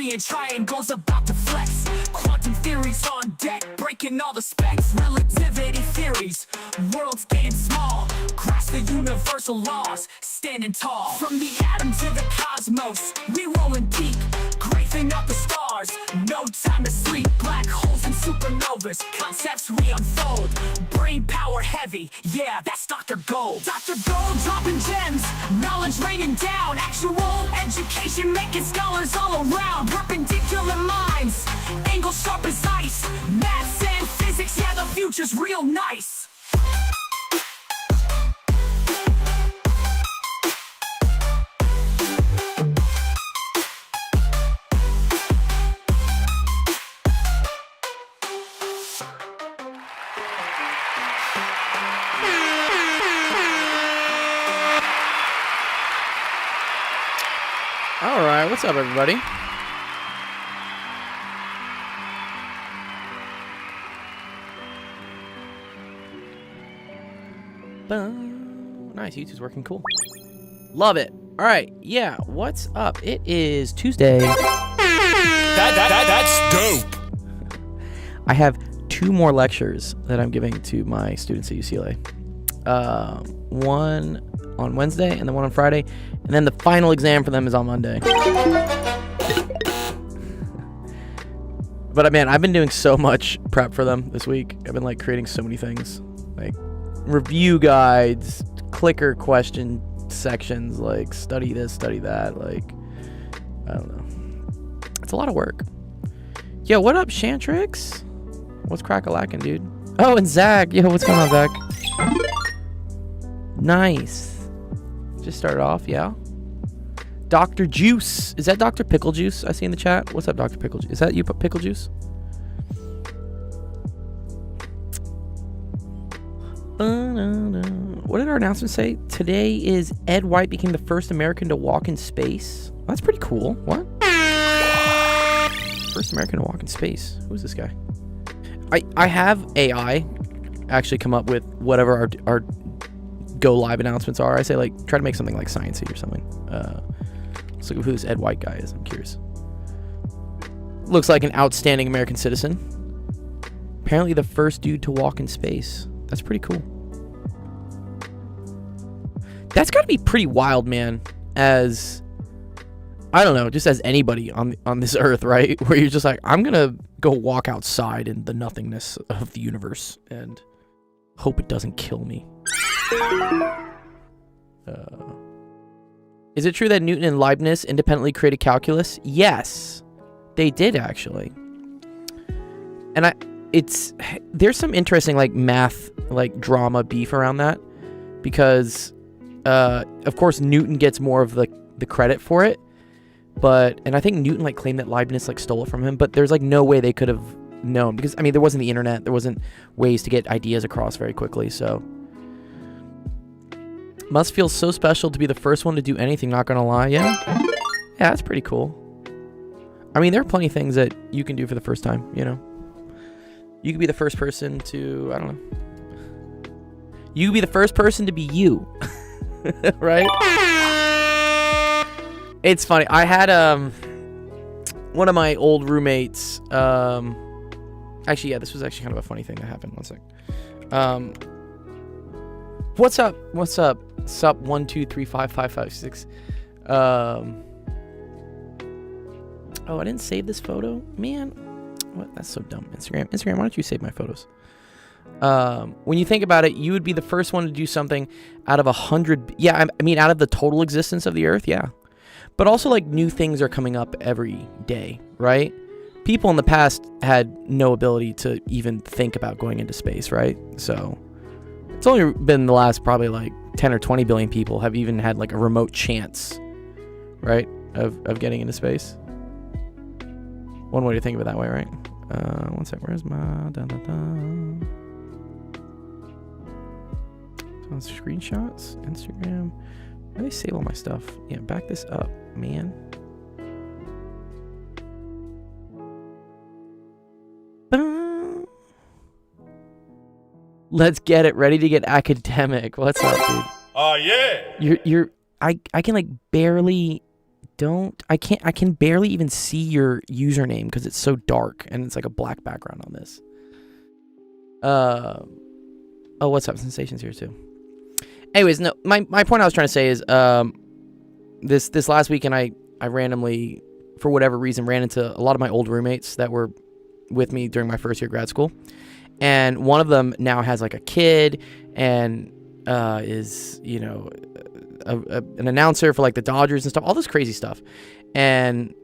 geometry and triangles about to flex. Quantum theories on deck, breaking all the specs. Relativity theories, worlds getting small. Grasp the universal laws, standing tall. From the atom to the cosmos, we rolling deep. Grazing up the stars, no time to sleep. Black holes and supernovas, concepts we unfold. Brain power heavy, yeah, that's Dr. Gold. Dr. Gold dropping gems, knowledge raining down. Actual education making scholars all around. Perpendicular minds, angles sharp as ice. Maths and physics, yeah, the future's real nice. All right, what's up, everybody? Nice, YouTube's working cool. Love it. All right, yeah, what's up? It is Tuesday. That's dope. I have 2 more lectures that I'm giving to my students at UCLA. One on Wednesday and then one on Friday, and then the final exam for them is on Monday. But man, I've been doing so much prep for them this week. I've been like creating so many things, like review guides, clicker question sections, like study this, study that, like I don't know. It's a lot of work. Yo, what up, Shantrix? What's crack-a-lackin', dude? Oh, and Zach. Yo, what's going on, Zach? Nice. Just started off, yeah. Dr. Juice. Is that Dr. Pickle Juice I see in the chat? What's up, Dr. Pickle Juice? Is that you, Pickle Juice? What did our announcement say? Today is Ed White became the first American to walk in space. That's pretty cool. What? First American to walk in space. Who's this guy? I have AI actually come up with whatever our go live announcements are. I say like try to make something like sciencey or something. Let's look at who this Ed White guy is. I'm curious. Looks like an outstanding American citizen. Apparently the first dude to walk in space. That's pretty cool. That's got to be pretty wild, man. As I don't know, just as anybody on this earth, right? Where you're just like, I'm gonna go walk outside in the nothingness of the universe and hope it doesn't kill me. Is it true that Newton and Leibniz independently created calculus? Yes, they did actually. And there's some interesting like math, like drama beef around that, because of course Newton gets more of the credit for it, and I think Newton like claimed that Leibniz like stole it from him, but there's like no way they could have known, because I mean there wasn't the internet, there wasn't ways to get ideas across very quickly. So must feel so special to be the first one to do anything, not gonna lie. Yeah, that's pretty cool. I mean, there are plenty of things that you can do for the first time, you know. You could be the first person to, I don't know. You could be the first person to be you. Right? It's funny. I had one of my old roommates, actually, yeah, this was actually kind of a funny thing that happened. One sec. What's up? What's up? Sup 1235556. Oh, I didn't save this photo? Man, what? That's so dumb. Instagram, why don't you save my photos? When you think about it, you would be the first one to do something out of 100. Yeah, I mean, out of the total existence of the Earth, yeah. But also, like, new things are coming up every day, right? People in the past had no ability to even think about going into space, right? So it's only been the last probably like 10 or 20 billion people have even had like a remote chance, right, of getting into space. One way to think of it that way, right? One sec, where's my screenshots? Instagram. Why do they save all my stuff? Yeah, back this up, man. Let's get it. Ready to get academic. What's up, dude? Oh, yeah. I can like barely can barely even see your username because it's so dark and it's like a black background on this. Oh, what's up? Sensations here too. Anyways, no, my point I was trying to say is this last weekend I randomly, for whatever reason, ran into a lot of my old roommates that were with me during my first year of grad school. And one of them now has like a kid and is, you know, an announcer for like the Dodgers and stuff, all this crazy stuff. And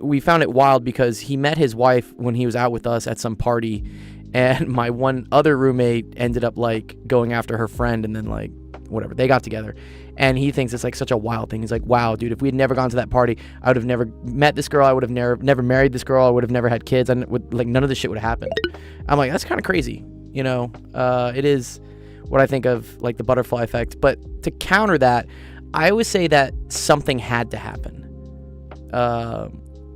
we found it wild because he met his wife when he was out with us at some party, and my one other roommate ended up like going after her friend, and then like whatever, they got together. And he thinks it's like such a wild thing. He's like, wow, dude, if we had never gone to that party, I would have never met this girl. I would have never married this girl. I would have never had kids. And like none of this shit would have happened. I'm like, that's kind of crazy. You know, it is what I think of like the butterfly effect. But to counter that, I always say that something had to happen.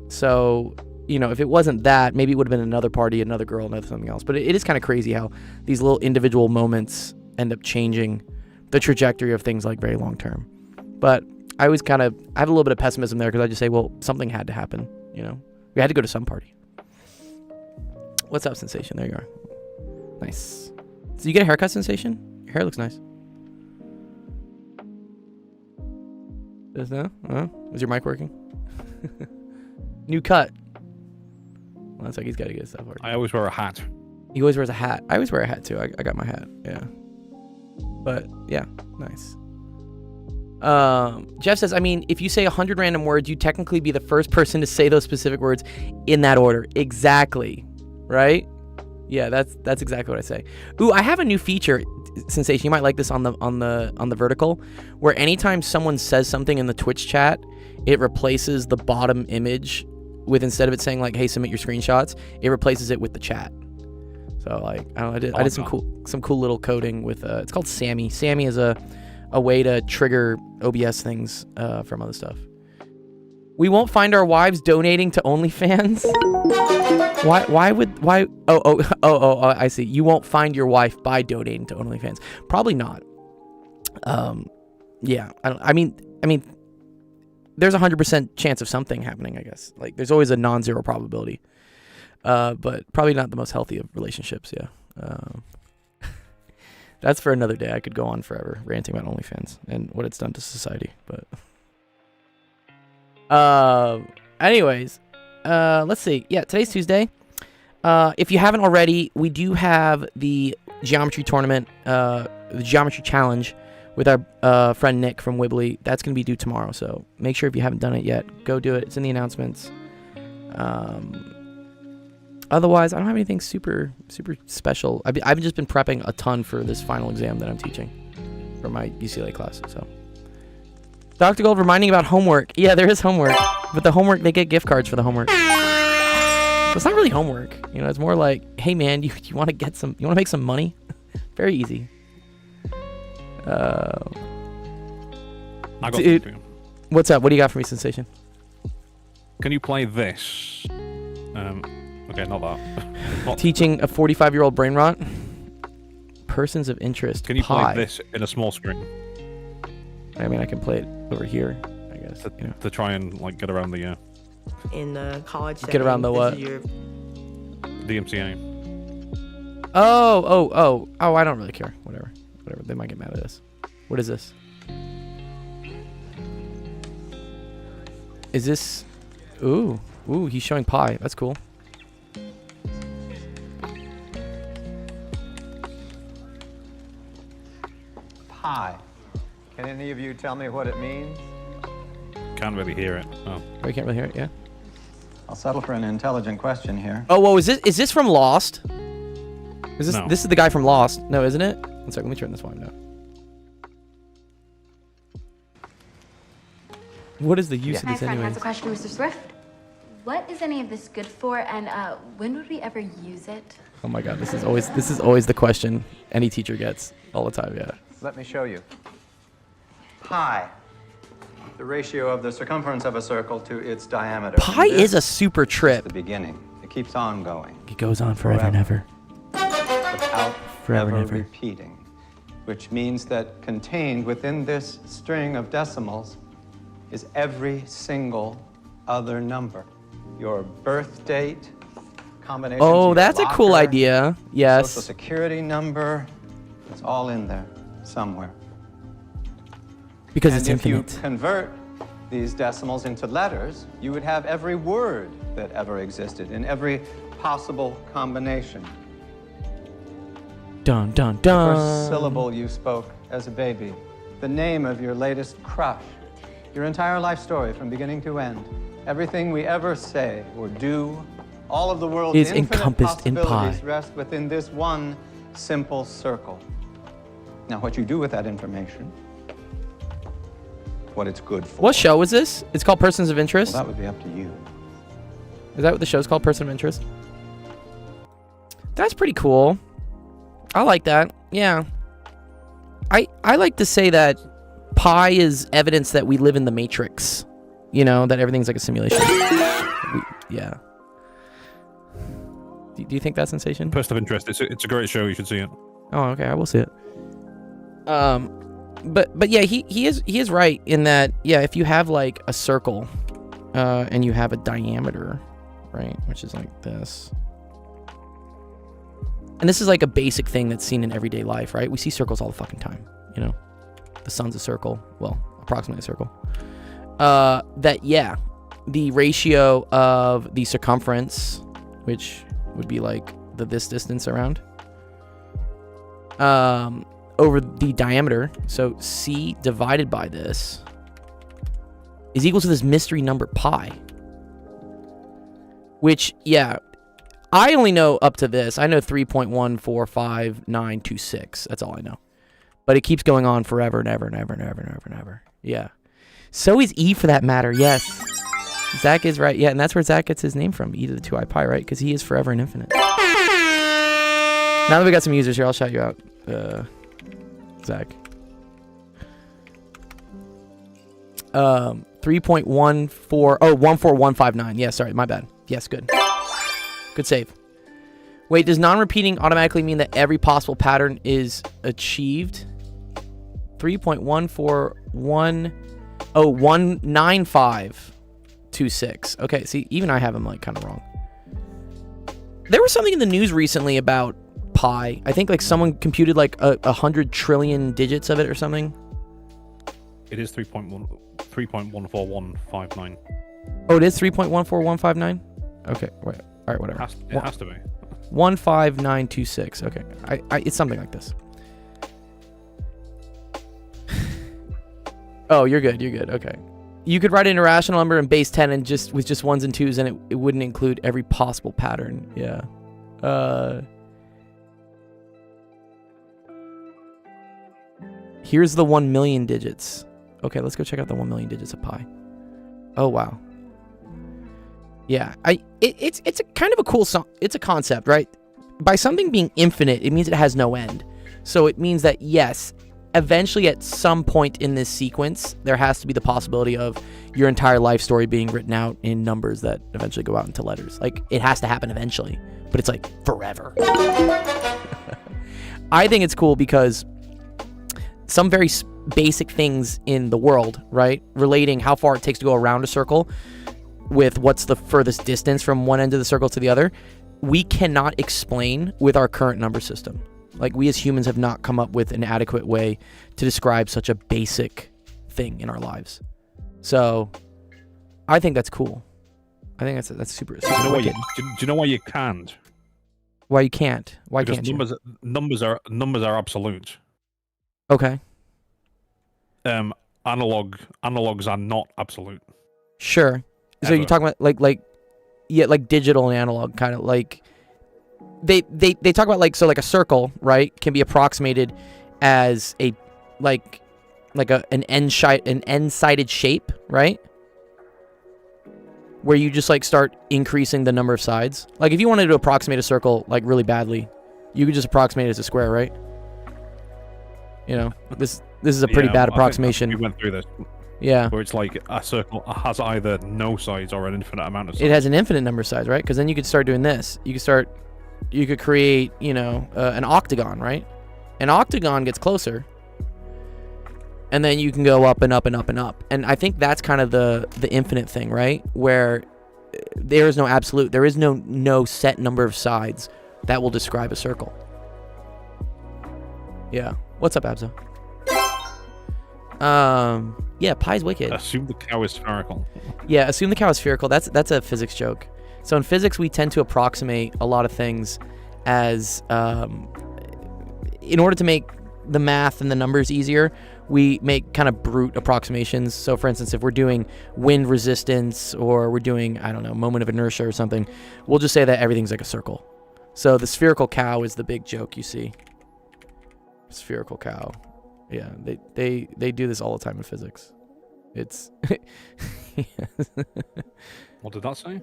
So, you know, if it wasn't that, maybe it would have been another party, another girl, another something else. But it is kind of crazy how these little individual moments end up changing the trajectory of things like very long term. But I always I have a little bit of pessimism there because I just say, well, something had to happen. You know, we had to go to some party. What's up, Sensation? There you are. Nice. So you get a haircut, Sensation? Your hair looks nice. Is your mic working? New cut. Well, that's like he's got to get his stuff working. I always wear a hat. He always wears a hat. I always wear a hat too. I got my hat. Yeah. But yeah, nice. Jeff says, I mean, if you say 100 random words, you technically be the first person to say those specific words in that order. Exactly. Right? Yeah, that's exactly what I say. Ooh, I have a new feature, Sensation. You might like this on the vertical, where anytime someone says something in the Twitch chat, it replaces the bottom image with, instead of it saying like, hey, submit your screenshots, it replaces it with the chat. So like, I don't know, I did some cool little coding with it's called Sammy. Sammy is a way to trigger OBS things from other stuff. We won't find our wives donating to OnlyFans. Why? Oh, I see. You won't find your wife by donating to OnlyFans. Probably not. Yeah. I mean, there's 100% chance of something happening, I guess. Like, there's always a non-zero probability. But probably not the most healthy of relationships, yeah. That's for another day. I could go on forever ranting about OnlyFans and what it's done to society. But anyways, let's see. Yeah, today's Tuesday. If you haven't already, we do have the geometry tournament, the geometry challenge with our friend Nick from Wibbly. That's going to be due tomorrow, so make sure if you haven't done it yet, go do it. It's in the announcements. Otherwise, I don't have anything super special. I've just been prepping a ton for this final exam that I'm teaching for my UCLA class. So, Dr. Gold reminding about homework. Yeah, there is homework, but the homework, they get gift cards for the homework. So it's not really homework, you know. It's more like, hey man, you want to make some money? Very easy. I got dude, something. What's up? What do you got for me, Sensation? Can you play this? Okay, not that. Teaching a 45-year-old brain rot. Persons of interest. Can you Pi. play this in a small screen? I mean, I can play it over here, I guess. To try and like get around the in the college setting, get around the what? DMCA. Oh, I don't really care. Whatever. They might get mad at us. What is this? Is this? Ooh, he's showing pi. That's cool. Pi. Can any of you tell me what it means? Can't really hear it. Oh. Oh, you can't really hear it, yeah? I'll settle for an intelligent question here. Oh, whoa, is this from Lost? Is this No. This is the guy from Lost? No, isn't it? One second, let me turn this volume down. What is the use of My this friend anyway? has a question, Mr. Swift. What is any of this good for, and when would we ever use it? Oh my god, this is always the question any teacher gets all the time, yeah. Let me show you. Pi. The ratio of the circumference of a circle to its diameter. Pi This is a super is trip. the beginning. It keeps on going. It goes on forever and ever. Without Forever and ever ever. repeating. Which means that contained within this string of decimals is every single other number. Your birth date, combination. Oh, that's a cool idea. Yes. Social security number. It's all in there somewhere. Because And it's if infinite. you convert these decimals into letters, you would have every word that ever existed in every possible combination. Dun dun The dun. first syllable you spoke as a baby, the name of your latest crush, your entire life story from beginning to end, everything we ever say or do, all of the world's Is infinite encompassed in possibilities pi. rest within this one simple circle. Now, what you do with that information, what it's good for. What show is this? It's called Persons of Interest. Well, that would be up to you. Is that what the show's called? Person of Interest? That's pretty cool. I like that. Yeah. I like to say that pi is evidence that we live in the Matrix. You know, that everything's like a simulation. Yeah. Do you think that's sensation? Person of Interest. It's a great show. You should see it. Oh, okay. I will see it. But yeah, he is right in that, yeah, if you have like a circle, and you have a diameter, right, which is like this. And this is like a basic thing that's seen in everyday life, right? We see circles all the fucking time, you know? The sun's a circle. Well, approximately a circle. That, yeah, the ratio of the circumference, which would be like this distance around, over the diameter, so c divided by this, is equal to this mystery number pi. Which, yeah, I only know up to this. I know 3.14596. That's all I know. But it keeps going on forever and ever and ever and ever and ever and ever. Yeah. So is E for that matter, yes. Zach is right. Yeah, and that's where Zach gets his name from, E to the 2i pi, right? Because he is forever and infinite. Now that we got some users here, I'll shout you out, Zach. 14159. Yeah, sorry, my bad. Yes, good. Good save. Wait, does non-repeating automatically mean that every possible pattern is achieved? 3.141... Oh, 19526. Okay, see, even I have them like kind of wrong. There was something in the news recently about pi. I think like someone computed like 100 trillion digits of it or something. It is 3.14159. Oh, it is 3.14159? Okay, wait. All right, whatever. It has to be. 15926. Okay, it's something like this. Oh, you're good. You're good. Okay. You could write an irrational number in base 10 and just with just ones and twos, and it wouldn't include every possible pattern. Yeah. Here's the 1 million digits. Okay, let's go check out the 1 million digits of pi. Oh wow. Yeah, it's a kind of a cool it's a concept, right? By something being infinite, it means it has no end. So it means that yes, eventually at some point in this sequence, there has to be the possibility of your entire life story being written out in numbers that eventually go out into letters. Like, it has to happen eventually, but it's like forever. I think it's cool because some very basic things in the world, right, relating how far it takes to go around a circle with what's the furthest distance from one end of the circle to the other, we cannot explain with our current number system. Like, we as humans have not come up with an adequate way to describe such a basic thing in our lives. So, I think that's cool. I think that's super. Do you know why you can't? Why you can't? Why because can't you? Numbers are absolute. Okay. Analogs are not absolute. Sure. So Ever. you're talking about like digital and analog, kind of like they talk about like a circle, right, can be approximated as an n-sided shape, right? Where you just like start increasing the number of sides. Like if you wanted to approximate a circle like really badly, you could just approximate it as a square, right? You know, this is a pretty bad approximation. We went through this. Yeah. Where it's like a circle has either no sides or an infinite amount of sides. It has an infinite number of sides, right? Because then you could start doing this. You could create, an octagon, right? An octagon gets closer. and then you can go up and up and up and up. And I think that's kind of the infinite thing, right? Where there is no absolute, there is no set number of sides that will describe a circle. Yeah. What's up, Abzo? Yeah, pi's wicked. Assume the cow is spherical. Yeah, assume the cow is spherical. That's a physics joke. So in physics, we tend to approximate a lot of things as in order to make the math and the numbers easier, we make kind of brute approximations. So for instance, if we're doing wind resistance or we're doing, I don't know, moment of inertia or something, we'll just say that everything's like a circle. So the spherical cow is the big joke you see. Spherical cow. Yeah, they do this all the time in physics. It's What did that say?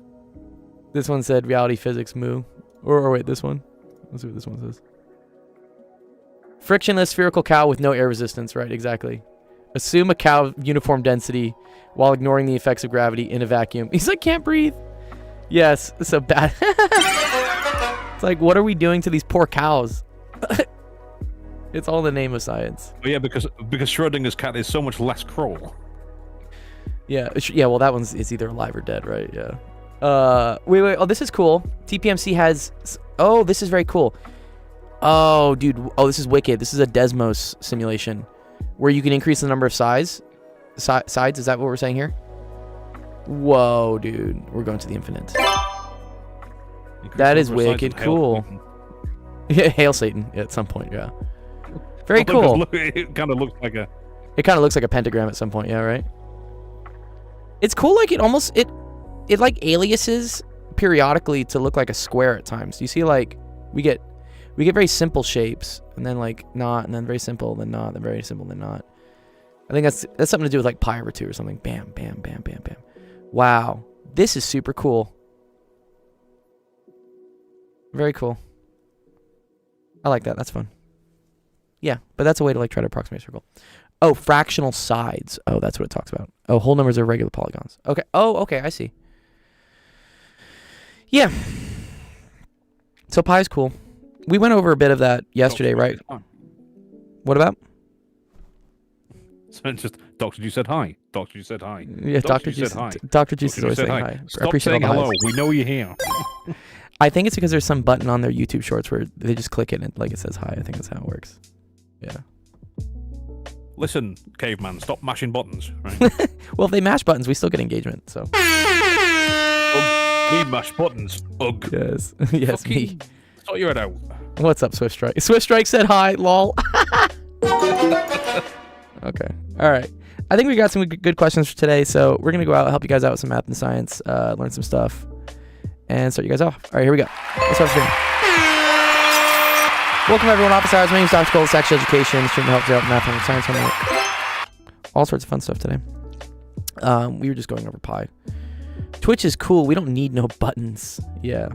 This one said reality physics moo. Or wait, this one. Let's see what this one says. Frictionless spherical cow with no air resistance. Right, exactly. Assume a cow uniform density while ignoring the effects of gravity in a vacuum. He's like, can't breathe. Yes, so bad. It's like, what are we doing to these poor cows? It's all in the name of science. Oh yeah, because Schrodinger's cat is so much less cruel. Yeah, well, that one's is either alive or dead, right? Yeah. Wait. Oh, this is cool. TPMC has... Oh, this is very cool. Oh, dude. Oh, this is wicked. This is a Desmos simulation where you can increase the number of sides. Is that what we're saying here? Whoa, dude. We're going to the infinite. That is wicked cool. Yeah, hail Satan at some point, yeah. Very cool. Look, it kind of looks like a... It kind of looks like a pentagram at some point, yeah, right? It's cool, like, it like aliases periodically to look like a square at times. You see, like, we get very simple shapes, and then, like, not, and then very simple, then not, then very simple, then not. I think that's something to do with, like, pi over 2 or something. Bam, bam, bam, bam, bam. Wow. This is super cool. Very cool. I like that. That's fun. Yeah, but that's a way to, like, try to approximate a circle. Oh, fractional sides. Oh, that's what it talks about. Oh, whole numbers are regular polygons. Okay. Oh, okay, I see. Yeah. So pi is cool. We went over a bit of that yesterday, right? What about? So it's just, Dr. G said hi. Dr. G said hi. Yeah, Dr. G said hi. Dr. G is always saying hi. Stop saying hello. We know you're here. I think it's because there's some button on their YouTube shorts where they just click it and like it says hi. I think that's how it works. Yeah. Listen, caveman, stop mashing buttons. Right? Well, if they mash buttons, we still get engagement. So. We mash buttons. Ugh. Yes. Yes, me. Sort your head out. What's up, Swift Strike? Swift Strike said hi. Lol. Okay. All right. I think we got some good questions for today. So we're gonna go out, help you guys out with some math and science, learn some stuff, and start you guys off. All right, here we go. Let's start streaming. Welcome everyone, Office Hours. My name is Dr. Cole, Sex Education, stream that helps you out with math and science, homework. All sorts of fun stuff today. We were just going over pi. Twitch is cool. We don't need no buttons. Yeah.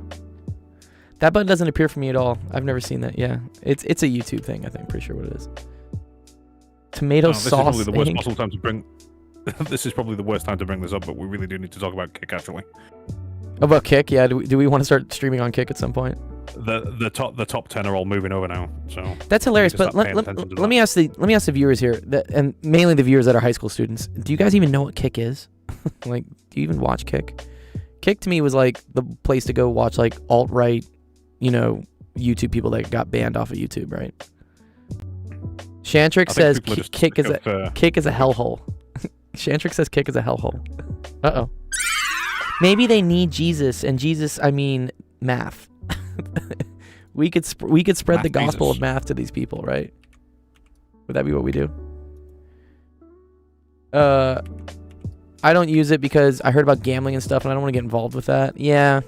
That button doesn't appear for me at all. I've never seen that. Yeah. It's a YouTube thing, I think. Pretty sure what it is. Tomato sauce. This is probably the worst possible time to bring... This is probably the worst time to bring this up, but we really do need to talk about Kick, actually. About Kick? Yeah. Do we want to start streaming on Kick at some point? The top 10 are all moving over now, so that's hilarious. But let me ask the viewers here, and mainly the viewers that are high school students. Do you guys even know what Kick is? Like, do you even watch Kick? Kick to me was like the place to go watch like alt-right, YouTube people that got banned off of YouTube, right? Shantrick says Kick is a hellhole. Shantrick says Kick is a hellhole. Uh-oh. Maybe they need Jesus, and Jesus, I mean math. we could spread the gospel of math to these people, right? Would that be what we do? I don't use it because I heard about gambling and stuff, and I don't want to get involved with that. Yeah,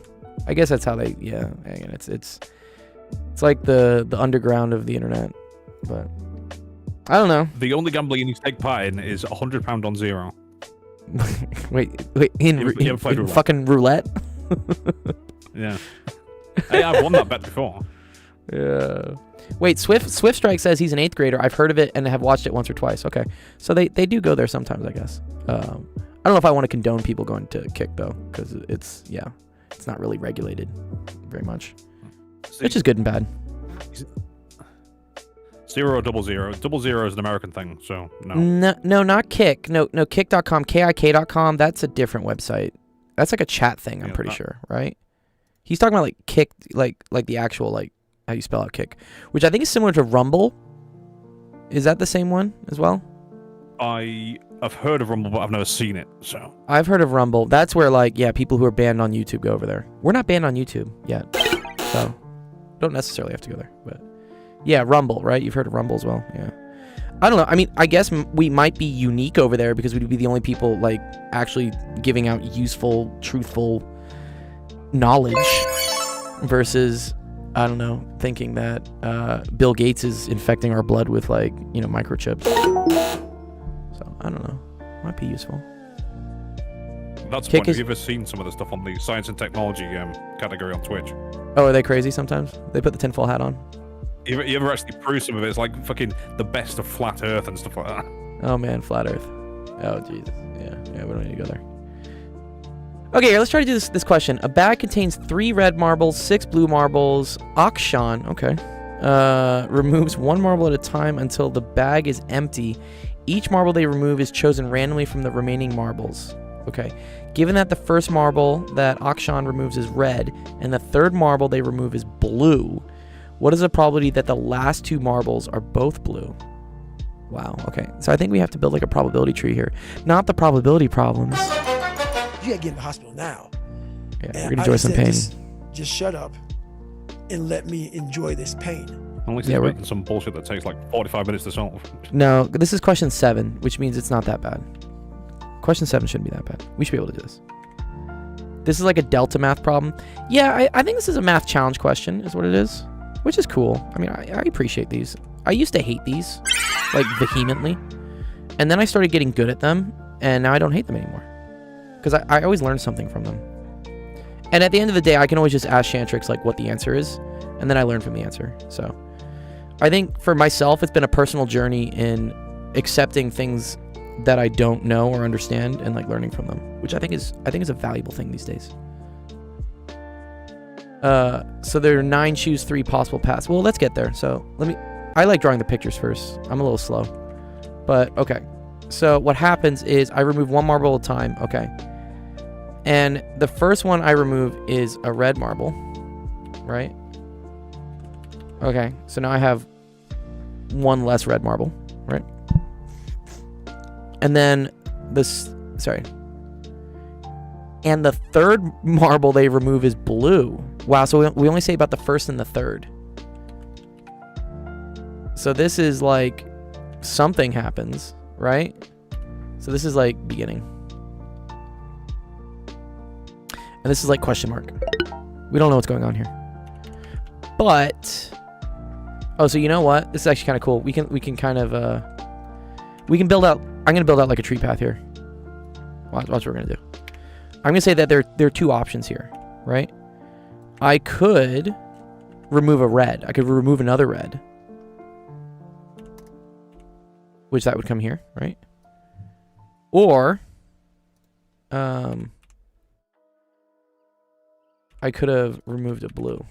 I guess that's how they. Yeah, again, it's like the underground of the internet, but I don't know. The only gambling you need to take part in is £100 on zero. wait, in fucking roulette? Yeah. Hey, I've won that bet before. Yeah. Wait, Swift Strike says he's an 8th grader. I've heard of it and have watched it once or twice. Okay. So they do go there sometimes, I guess. I don't know if I want to condone people going to Kick, though, because it's not really regulated very much. Which is good and bad. 0 or 00. 00 is an American thing, so no. No, not Kick. No, Kick.com, KIK.com. That's a different website. That's like a chat thing, I'm pretty sure, right? He's talking about like Kick, like the actual, like how you spell out Kick, which I think is similar to Rumble. Is that the same one as well? I've heard of Rumble, but I've never seen it, so. I've heard of Rumble. That's where, like, yeah, people who are banned on YouTube go over there. We're not banned on YouTube yet, so don't necessarily have to go there. But yeah, Rumble, right? You've heard of Rumble as well, yeah. I don't know. I mean, I guess we might be unique over there because we'd be the only people, like, actually giving out useful, truthful knowledge versus, I don't know, thinking that Bill Gates is infecting our blood with, like, you know, microchips. So, I don't know. Might be useful. That's the point. Have you ever seen some of the stuff on the science and technology category on Twitch? Oh, are they crazy sometimes? They put the tinfoil hat on? You ever actually prove some of it? It's like fucking the best of flat Earth and stuff like that. Oh, man, flat Earth. Oh, Jesus. Yeah, we don't need to go there. Okay, here, let's try to do this question. A bag contains 3 red marbles, 6 blue marbles. Akshan, okay, removes 1 marble at a time until the bag is empty. Each marble they remove is chosen randomly from the remaining marbles. Okay, given that the first marble that Akshan removes is red and the third marble they remove is blue, what is the probability that the last 2 marbles are both blue? Wow, okay, so I think we have to build like a probability tree here. Not the probability problems. You gotta get in the hospital now. Yeah, you're gonna enjoy some pain. Just shut up and let me enjoy this pain. At least it's better than some bullshit that takes like 45 minutes to solve. No, this is question 7, which means it's not that bad. Question 7 shouldn't be that bad. We should be able to do this. This is like a delta math problem. Yeah, I think this is a math challenge question, is what it is, which is cool. I mean, I appreciate these. I used to hate these, like, vehemently. And then I started getting good at them, and now I don't hate them anymore. Because I always learn something from them. And at the end of the day, I can always just ask Shantrix, like, what the answer is, and then I learn from the answer. So I think for myself, it's been a personal journey in accepting things that I don't know or understand and, like, learning from them, which I think is a valuable thing these days. So there are 9 choose 3 possible paths. Well, let's get there. So I like drawing the pictures first. I'm a little slow, but okay. So what happens is I remove 1 marble at a time. Okay. And the first one I remove is a red marble, right? Okay. So now I have 1 less red marble, right? And then and the third marble they remove is blue. Wow, so we only say about the first and the third. So this is like something happens, right? So this is like beginning. And this is like question mark. We don't know what's going on here. But oh, so you know what? This is actually kind of cool. We can kind of we can build out. I'm gonna build out like a tree path here. Watch what we're gonna do. I'm gonna say that there are 2 options here, right? I could remove a red. I could remove another red, which that would come here, right? Or I could have removed a blue.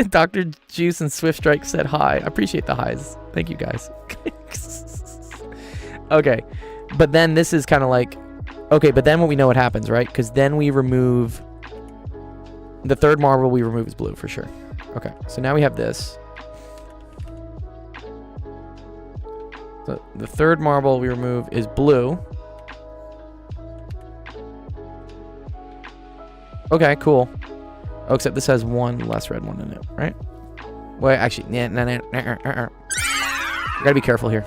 Dr. Juice and Swift Strike said hi. I appreciate the highs. Thank you guys. Okay. But then this is kind of like, okay, but then we know what happens, right? Because then we remove the third marble we remove is blue for sure. Okay. So now we have this. So the third marble we remove is blue. Okay, cool. Oh, except this has 1 less red one in it, right? Wait, actually, gotta be careful here.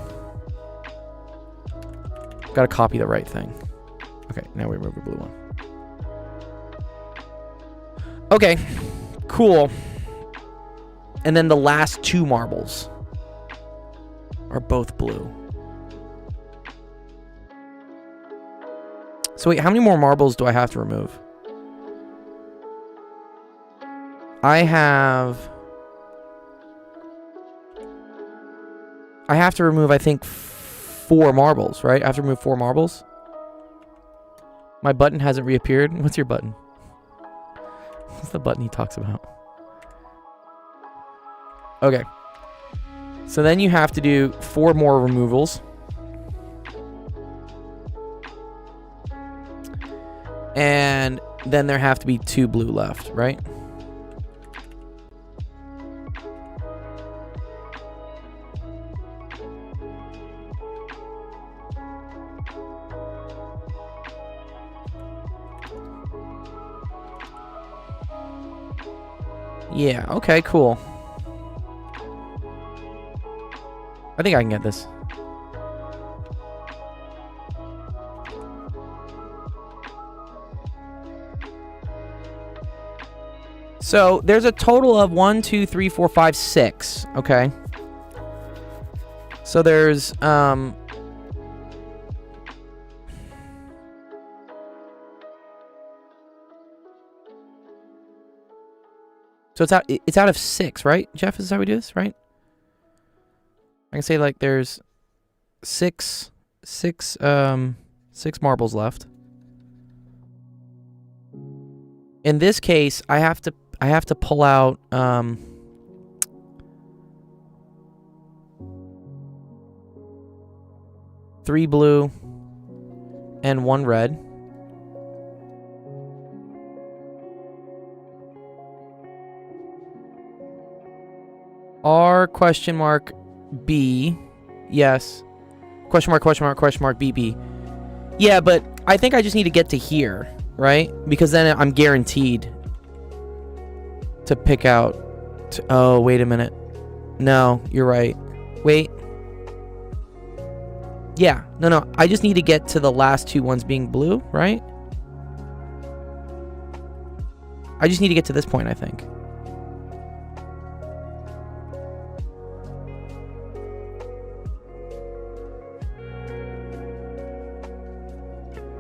Gotta copy the right thing. Okay, now we remove the blue one. Okay, cool. And then the last 2 marbles are both blue. So wait, how many more marbles do I have to remove? I have to remove, I think, 4 marbles, right? I have to remove 4 marbles. My button hasn't reappeared. What's your button? What's the button he talks about? Okay. So then you have to do 4 more removals. And then there have to be 2 blue left, right? Yeah, okay, cool. I think I can get this. So there's a total of 1, 2, 3, 4, 5, 6. Okay. So there's so it's out of 6, right? Jeff, is that how we do this, right? I can say like there's 6 marbles left. In this case, I have to pull out 3 blue and 1 red. R question mark B. Yes. Question mark BB. Yeah, but I think I just need to get to here, right? Because then I'm guaranteed to pick out... oh, wait a minute. No, you're right. Wait. Yeah. No. I just need to get to the last 2 ones being blue, right? I just need to get to this point, I think.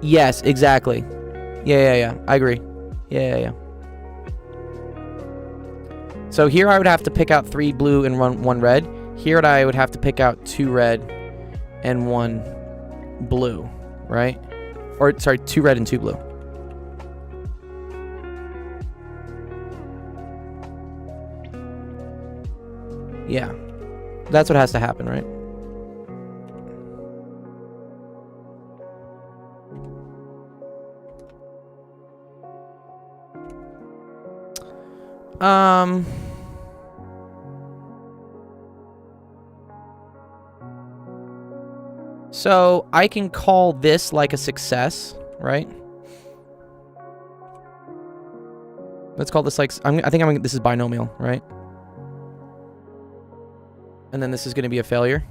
Yes, exactly. Yeah. I agree. Yeah. So here I would have to pick out 3 blue and 1 red. Here I would have to pick out 2 red and 1 blue, right? Or, sorry, 2 red and 2 blue. Yeah. That's what has to happen, right? So I can call this like a success, right? Let's call this like, this is binomial, right? And then this is going to be a failure.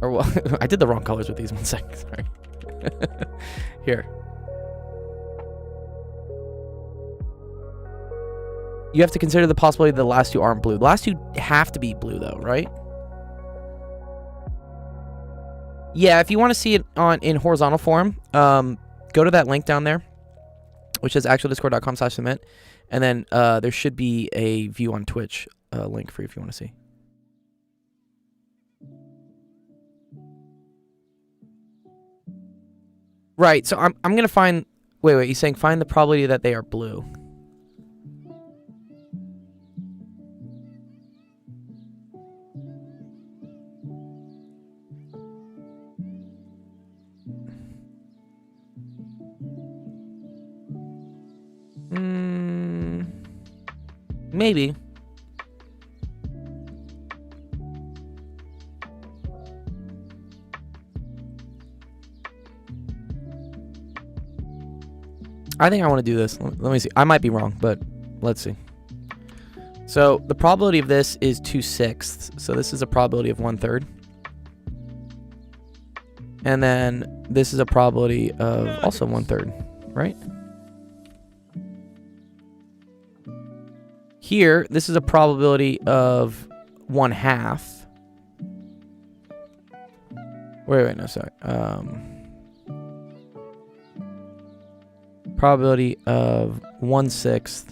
Or, well, I did the wrong colors with these. 1 second, sorry. Here. You have to consider the possibility that the last 2 aren't blue. The last 2 have to be blue, though, right? Yeah, if you want to see it in horizontal form, go to that link down there, which is actualdiscord.com/submit, and then there should be a view on Twitch link for you if you want to see. Right, so I'm going to find... Wait, he's saying find the probability that they are blue. Maybe. I think I want to do this. Let me see. I might be wrong, but let's see. So the probability of this is 2/6. So this is a probability of 1/3. And then this is a probability of also 1/3, right? Here, this is a probability of 1/2. Wait, no, sorry. Probability of 1/6.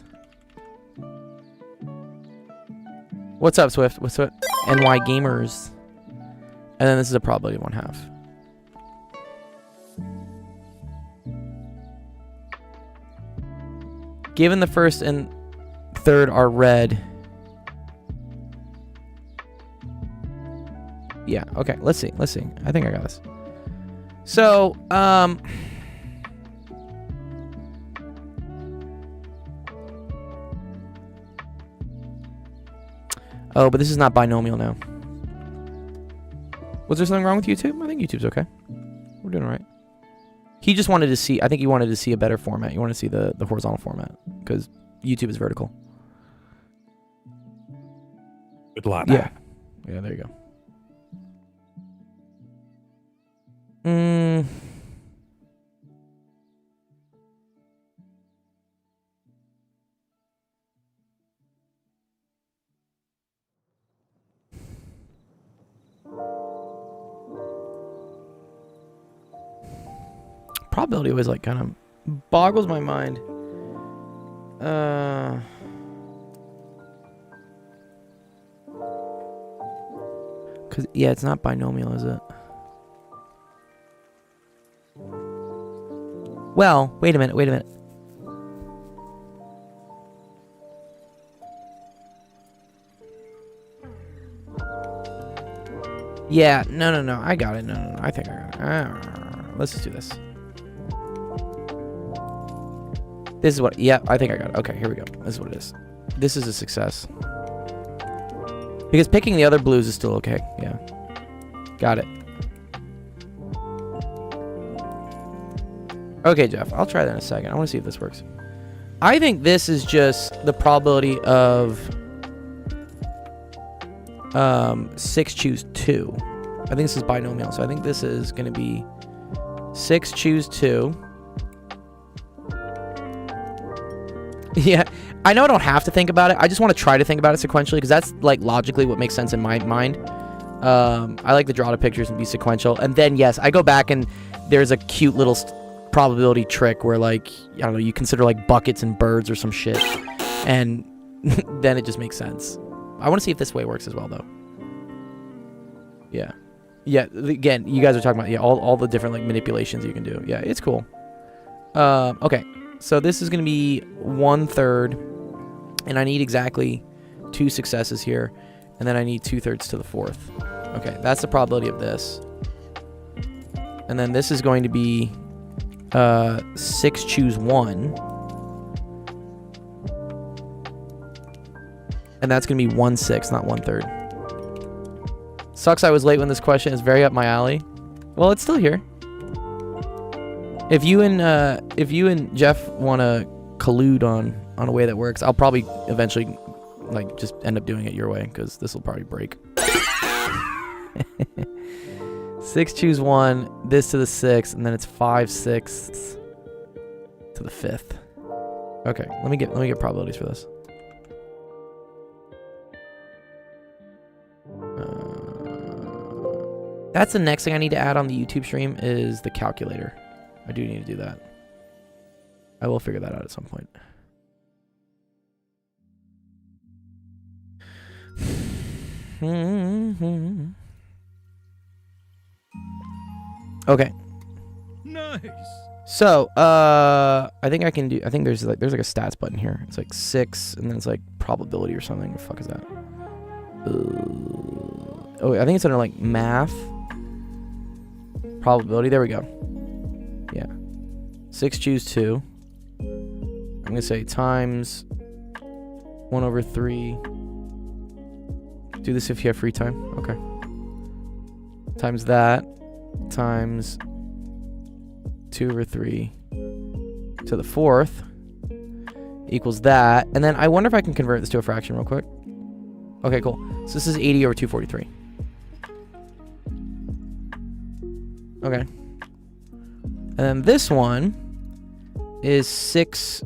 What's up, Swift? What's up? NY Gamers. And then this is a probability of 1/2. Given the first and third are red. Yeah, okay, let's see. I think I got this. So, oh, but this is not binomial now. Was there something wrong with YouTube? I think YouTube's okay. We're doing all right. He just wanted to see, I think he wanted to see a better format. You want to see the horizontal format because YouTube is vertical. Good luck. Yeah. Yeah, there you go. Probability always like kind of boggles my mind. Cause yeah, it's not binomial, is it? Well, wait a minute. Yeah, no. I got it. No. I think I got it. Let's just do this. This is what, yeah, I think I got it. Okay, here we go. This is what it is. This is a success. Because picking the other blues is still okay. Yeah. Got it. Okay, Jeff, I'll try that in a second. I want to see if this works. I think this is just the probability of 6 choose 2. I think this is binomial, so I think this is going to be 6 choose 2. Yeah, I know I don't have to think about it. I just want to try to think about it sequentially because that's like logically what makes sense in my mind. I like to draw the pictures and be sequential. And then, yes, I go back and there's a cute little probability trick where, like, I don't know, you consider like buckets and birds or some shit. And then it just makes sense. I want to see if this way works as well, though. Yeah. Yeah, again, you guys are talking about, yeah, all the different like manipulations you can do. Yeah, it's cool. Okay. So this is going to be 1/3, and I need exactly 2 successes here, and then I need 2/3 to the 4th. Okay, that's the probability of this. And then this is going to be 6 choose 1. And that's going to be 1/6, not 1/3. Sucks I was late when this question is very up my alley. Well, it's still here. If you and Jeff want to collude on a way that works, I'll probably eventually like just end up doing it your way because this will probably break. 6 choose 1, this to the 6th, and then it's 5/6 to the 5th. Okay, let me get probabilities for this. That's the next thing I need to add on the YouTube stream is the calculator. I do need to do that. I will figure that out at some point. Okay. Nice. So, I think I can do. I think there's like a stats button here. It's like 6, and then it's like probability or something. What the fuck is that? Oh, I think it's under like math. Probability. There we go. Yeah. 6 choose 2. I'm gonna say times 1/3. Do this if you have free time. Okay. Times that. Times 2/3 to the 4th equals that. And then I wonder if I can convert this to a fraction real quick. Okay, cool. So this is 80/243. Okay. And then this one is 6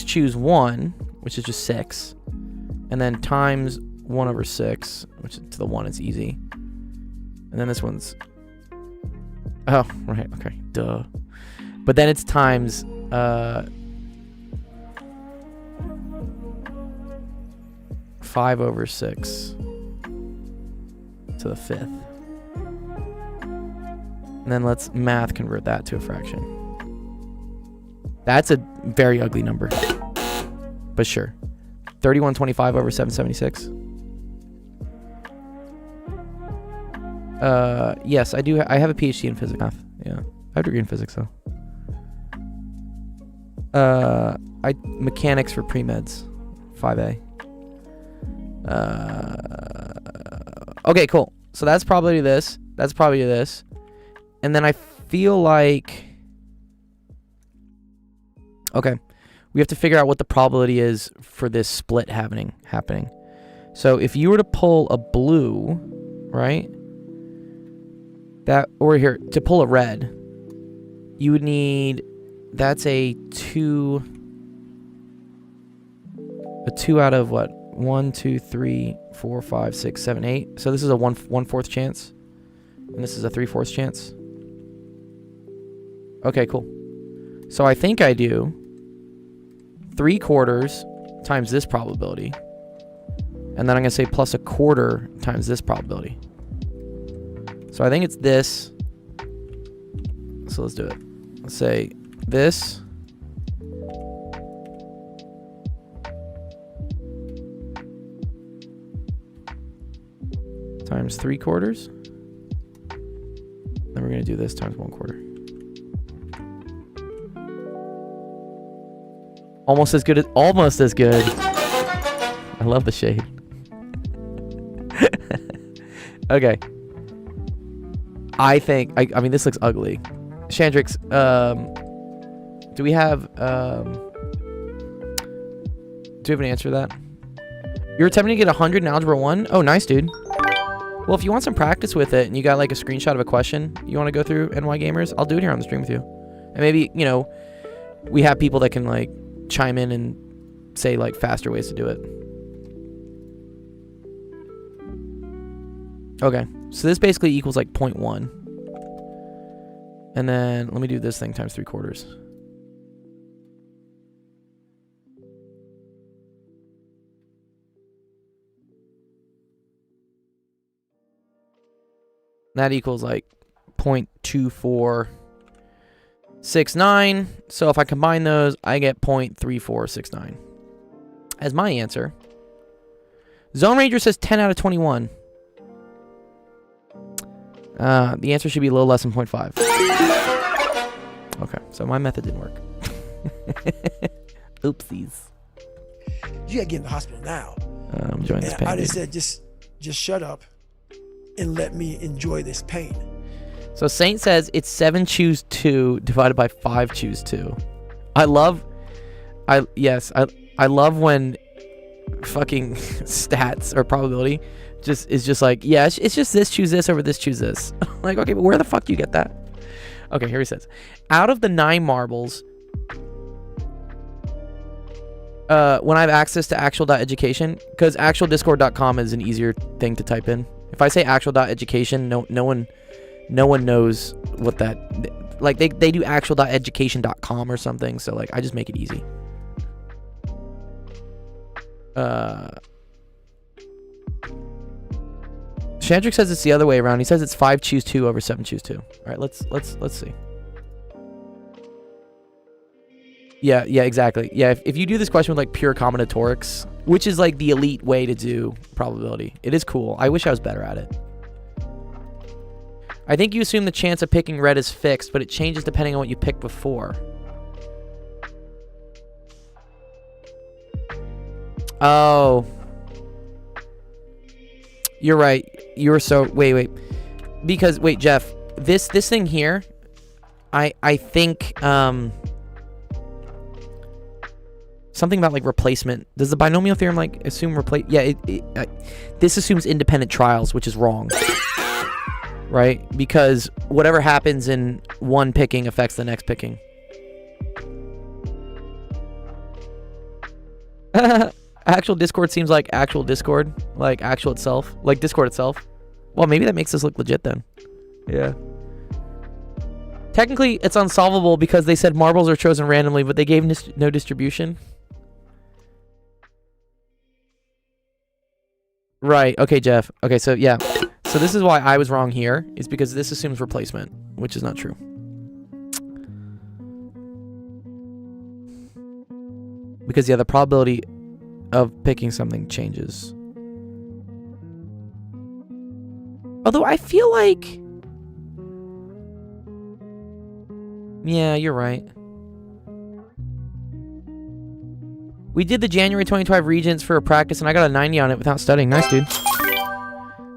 choose 1, which is just 6. And then times 1/6, which to the 1 is easy. And then this one's... Oh, right, okay, duh. But then it's times... 5/6 to the 5th. And then let's math convert that to a fraction. That's a very ugly number. But sure. 3125 over 776. Yes, I do. I have a PhD in physics. Math. Yeah. I have a degree in physics, though. Mechanics for pre-meds. 5A. Okay, cool. So that's probably this. That's probably this. And then I feel like... Okay. We have to figure out what the probability is for this split happening. So if you were to pull a blue, right? Or here, to pull a red, you would need... That's a 2 out of what? 1, 2, 3, 4, 5, 6, 7, 8. So this is a 1/4 chance. And this is a 3/4 chance. Okay, cool. So I think I do 3/4 times this probability. And then I'm going to say plus 1/4 times this probability. So I think it's this. So let's do it. Let's say this times 3/4. Then we're going to do this times 1/4. Almost as good. I love the shade. Okay. I think, I mean, this looks ugly. Chandrix, do we have an answer to that? You're attempting to get 100 in Algebra 1? Oh, nice, dude. Well, if you want some practice with it and you got like a screenshot of a question you want to go through, NY Gamers, I'll do it here on the stream with you. And maybe, you know, we have people that can like chime in and say like faster ways to do it. Okay, so this basically equals like 0.1. And then let me do this thing times 3/4. That equals like 0.2469. So if I combine those, I get 0.3469 as my answer. Zone Ranger says 10 out of 21. The answer should be a little less than 0.5. Okay, so my method didn't work. Oopsies. You gotta get in the hospital now. I'm enjoying this pain. I just said, just shut up and let me enjoy this pain. So Saint says it's 7 choose 2 divided by 5 choose 2. I love when fucking stats or probability is just like, yeah, it's just this choose this over this choose this. Like, okay, but where the fuck do you get that? Okay, here he says, out of the 9 marbles, when I have access to actual.education, because actualdiscord.com is an easier thing to type in. If I say actual.education, no one knows what that, like they do actual.education.com or something, so like I just make it easy. Shandrick says it's the other way around. He says it's 5 choose 2 over 7 choose 2. All right, let's see. Yeah, exactly. Yeah, if you do this question with like pure combinatorics, which is like the elite way to do probability, it is cool. I wish I was better at it. I think you assume the chance of picking red is fixed, but it changes depending on what you picked before. Oh. You're right. You're so... Wait. Because, wait, Jeff. This thing here, I think, something about, like, replacement. Does the binomial theorem, like, assume replace... Yeah, this assumes independent trials, which is wrong. Right? Because whatever happens in one picking affects the next picking. Actual Discord seems like actual Discord. Like actual itself. Like Discord itself. Well, maybe that makes this look legit then. Yeah. Technically, it's unsolvable because they said marbles are chosen randomly, but they gave no distribution. Right. Okay, Jeff. Okay, so yeah. So this is why I was wrong here, is because this assumes replacement. which is not true. Because, yeah, the probability of picking something changes. Although I feel like... Yeah, you're right. We did the January 2025 Regents for a practice, and I got a 90 on it without studying. Nice, dude.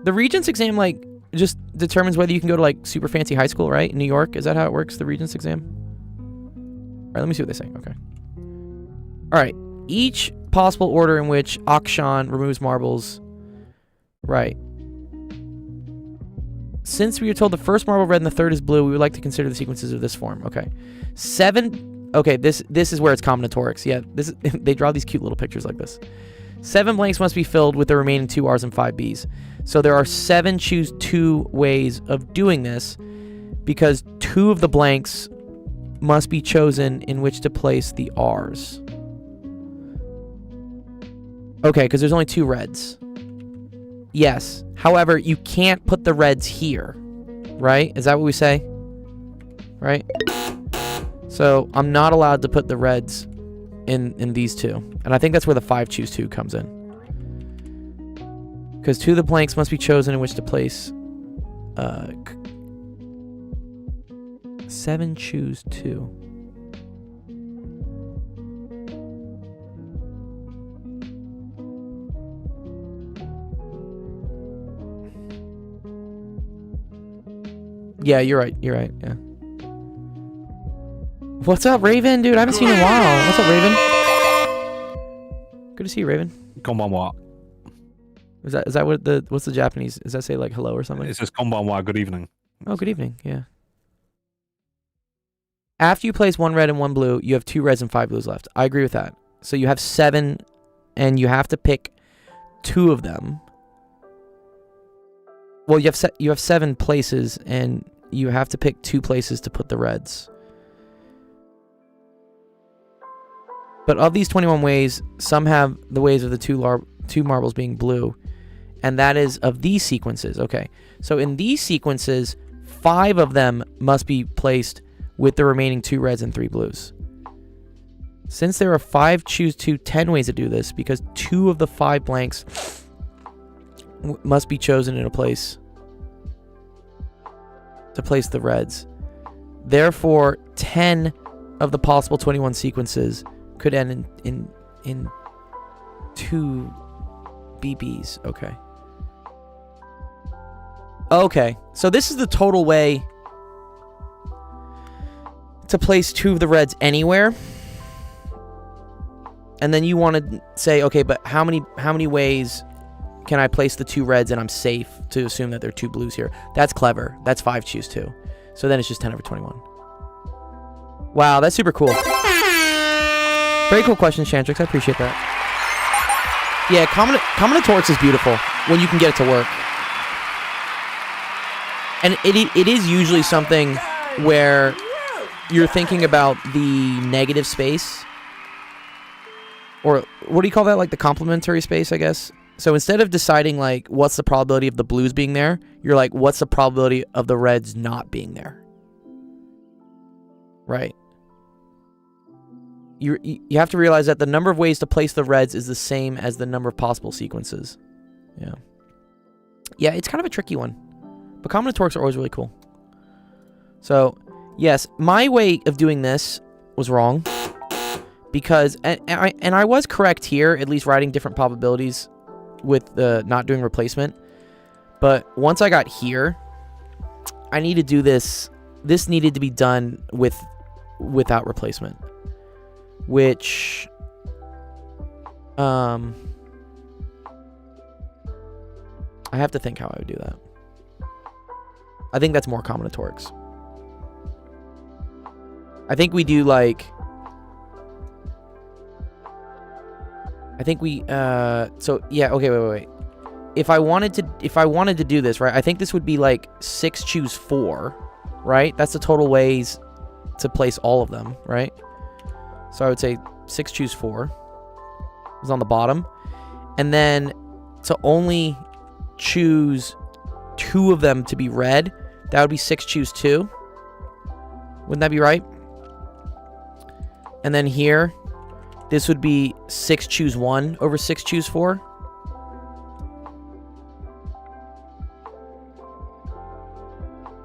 The Regents exam, like, just determines whether you can go to, like, super fancy high school, right? In New York. Is that how it works, the Regents exam? All right, let me see what they say. Okay. All right. Each possible order in which Akshan removes marbles. Right. Since we were told the first marble red and the third is blue, we would like to consider the sequences of this form. Okay. 7... Okay, this is where it's combinatorics. Yeah, they draw these cute little pictures like this. 7 blanks must be filled with the remaining 2 R's and 5 B's. So there are 7 choose 2 ways of doing this because 2 of the blanks must be chosen in which to place the R's. Okay, because there's only 2 reds. Yes. However, you can't put the reds here. Right? Is that what we say? Right? So I'm not allowed to put the reds in these 2. And I think that's where the 5 choose 2 comes in. Because 2 of the blanks must be chosen in which to place 7 choose 2. Yeah, you're right. You're right. Yeah. What's up, Raven? Dude, I haven't seen you in a while. What's up, Raven? Good to see you, Raven. Konbanwa. Is that what what's the Japanese? Does that say like hello or something? It says konbanwa, good evening. Oh, good evening. Yeah. After you place 1 red and 1 blue, you have 2 reds and 5 blues left. I agree with that. So you have 7, and you have to pick 2 of them. Well, you have 7 places, and you have to pick 2 places to put the reds. But of these 21 ways, some have the ways of the 2 marbles being blue. And that is of these sequences. Okay. So in these sequences, 5 of them must be placed with the remaining 2 reds and 3 blues. Since there are 5 choose 2 10 ways to do this, because 2 of the 5 blanks must be chosen in a place to place the reds. Therefore, 10 of the possible 21 sequences could end in 2 BBs. Okay. Okay. So this is the total way to place 2 of the reds anywhere. And then you want to say, okay, but how many ways can I place the 2 reds and I'm safe to assume that there are 2 blues here? That's clever. That's 5 choose 2. So then it's just 10 over 21. Wow, that's super cool. Very cool question, Shantrix. I appreciate that. Yeah, combinatorics is beautiful when you can get it to work. And it is usually something where you're thinking about the negative space. Or what do you call that? Like the complementary space, I guess. So instead of deciding like what's the probability of the blues being there, you're like, what's the probability of the reds not being there? Right. You have to realize that the number of ways to place the reds is the same as the number of possible sequences. Yeah. Yeah, it's kind of a tricky one. But combinatorics are always really cool. So, yes, my way of doing this was wrong. Because, and I was correct here, at least writing different probabilities with the not doing replacement. But once I got here, I need to do this. This needed to be done without replacement. Which, I have to think how I would do that. I think that's more combinatorics. I think we do like... I think we, so, yeah, okay, wait. If I wanted to do this, right, I think this would be like 6 choose 4, right? That's the total ways to place all of them, right? So I would say 6 choose 4 is on the bottom. And then to only choose 2 of them to be red, that would be 6 choose 2. Wouldn't that be right? And then here, this would be 6 choose 1 over 6 choose 4.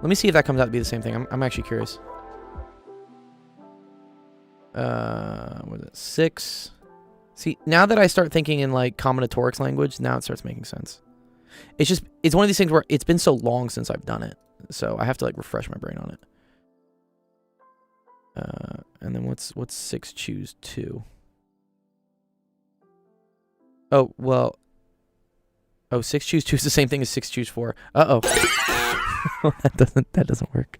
Let me see if that comes out to be the same thing. I'm actually curious. What is it? 6. See, now that I start thinking in like combinatorics language, now it starts making sense. It's one of these things where it's been so long since I've done it. So I have to like refresh my brain on it. And then what's 6 choose 2? Oh, well. Oh, 6 choose 2 is the same thing as 6 choose 4. Uh-oh. that doesn't work.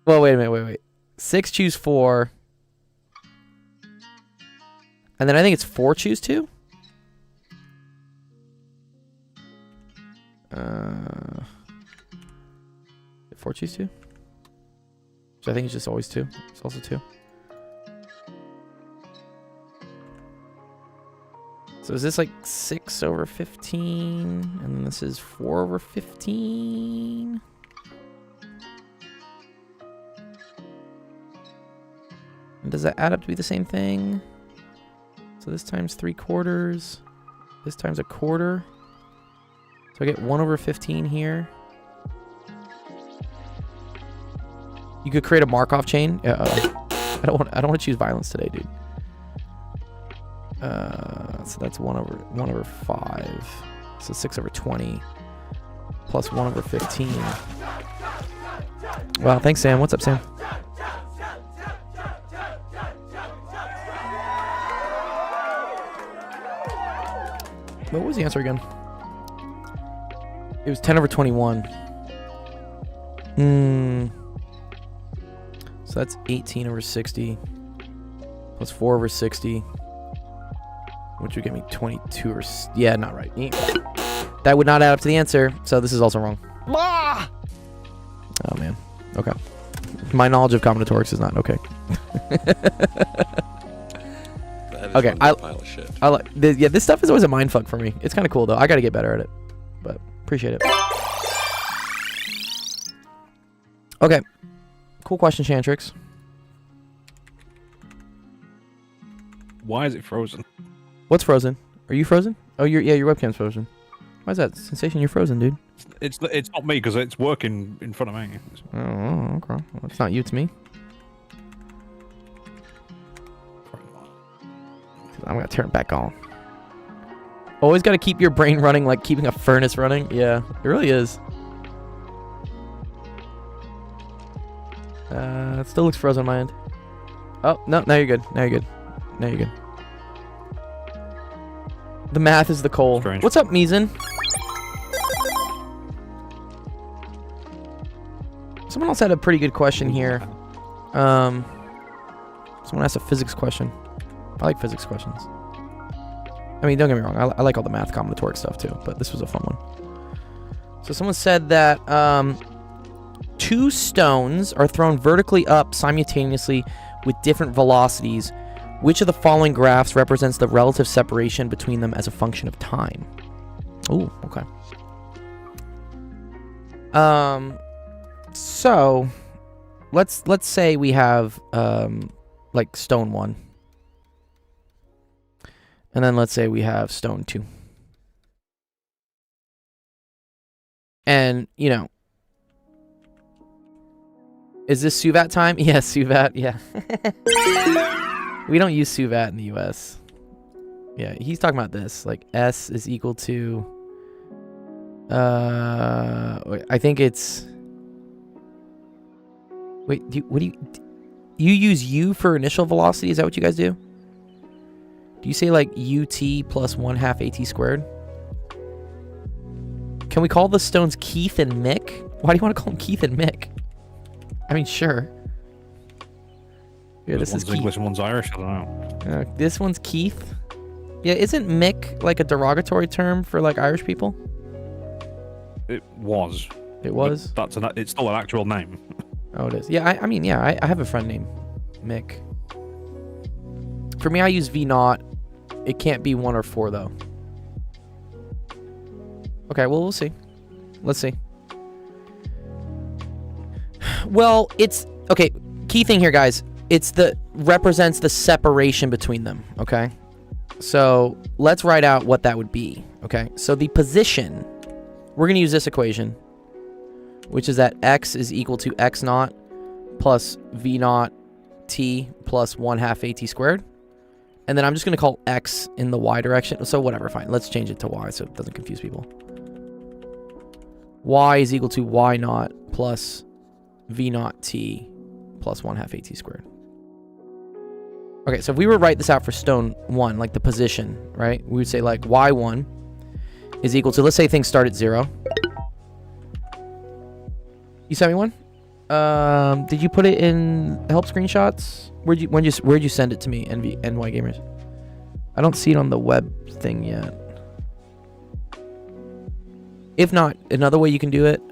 Well, wait a minute, wait. 6 choose 4. And then I think it's 4 choose 2? 4 choose 2? So I think it's just always 2. It's also 2. So is this like 6 over 15? And then this is 4 over 15? And does that add up to be the same thing? So this times 3/4. This times 1/4. So I get 1 over 15 here. You could create a Markov chain. I don't want to choose violence today, dude. So that's 1 over 5. So 6 over 20 plus 1 over 15. Wow, thanks, Sam. What's up, Sam? What was the answer again? It was 10 over 21. So that's 18 over 60 plus 4 over 60, which would give me 22 or... Yeah, not right. That would not add up to the answer, so this is also wrong. Oh, man. Okay. My knowledge of combinatorics is not okay. Okay, pile of shit. I like this. Yeah, this stuff is always a mindfuck for me. It's kind of cool, though. I got to get better at it, but appreciate it. Okay. Cool question, Chantrix. Why is it frozen? What's frozen? Are you frozen? Oh, your webcam's frozen. Why is that? Sensation, you're frozen, dude. It's not me because it's working in front of me. Oh, okay. Well, it's not you, it's me. I'm gonna turn it back on. Always gotta keep your brain running like keeping a furnace running. Yeah, it really is. It still looks frozen on my end. Oh, no, now you're good. Now you're good. Now you're good. The math is the coal. Strange. What's up, Mizan? Someone else had a pretty good question here. Someone asked a physics question. I like physics questions. I mean, don't get me wrong. I like all the math combinatoric stuff too, but this was a fun one. So someone said that 2 stones are thrown vertically up simultaneously with different velocities. Which of the following graphs represents the relative separation between them as a function of time? Ooh, okay. So let's say we have like stone 1. And then let's say we have stone 2. And, you know, is this Suvat time? Yeah, Suvat, yeah. We don't use Suvat in the US. Yeah, he's talking about this. Like, S is equal to... I think it's... Wait, what do you... You use U for initial velocity? Is that what you guys do? Do you say, like, UT plus 1/2 AT squared? Can we call the stones Keith and Mick? Why do you want to call them Keith and Mick? I mean, sure. Yeah, this is one's English and one's Irish. I don't know. This one's Keith. Yeah, isn't Mick like a derogatory term for like Irish people? It was. It was? It's still an actual name. Oh, it is. Yeah, I mean, yeah, I have a friend named Mick. For me, I use V0. It can't be 1 or 4, though. Okay, well, we'll see. Let's see. Well, it's okay. Key thing here, guys. It's represents the separation between them. Okay. So let's write out what that would be. Okay. So the position, we're gonna use this equation, which is that x is equal to x naught plus v naught t plus 1/2 at squared. And then I'm just going to call x in the y direction. So whatever, fine. Let's change it to y so it doesn't confuse people. Y is equal to y naught plus v naught t plus 1/2 at squared. Okay, so if we were to write this out for stone 1, like the position, right? We would say like y1 is equal to, let's say things start at 0. You sent me one? Did you put it in help screenshots? Where'd you send it to me, NY Gamers? I don't see it on the web thing yet. If not, another way you can do it,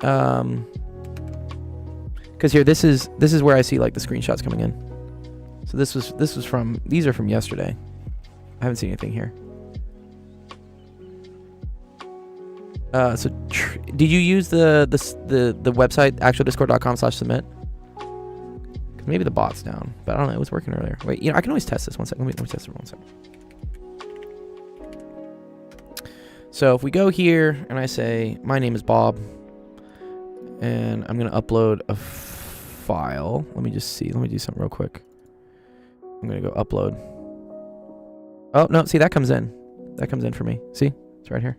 because here this is where I see like the screenshots coming in. So these are from yesterday. I haven't seen anything here. So did you use the website actualdiscord.com/submit? Maybe the bot's down, but I don't know. It was working earlier. Wait, I can always test this. 1 second. Let me test it 1 second. So if we go here and I say my name is Bob, and I'm gonna upload a file. Let me just see. Let me do something real quick. I'm gonna go upload. Oh no! See, that comes in. That comes in for me. See, it's right here.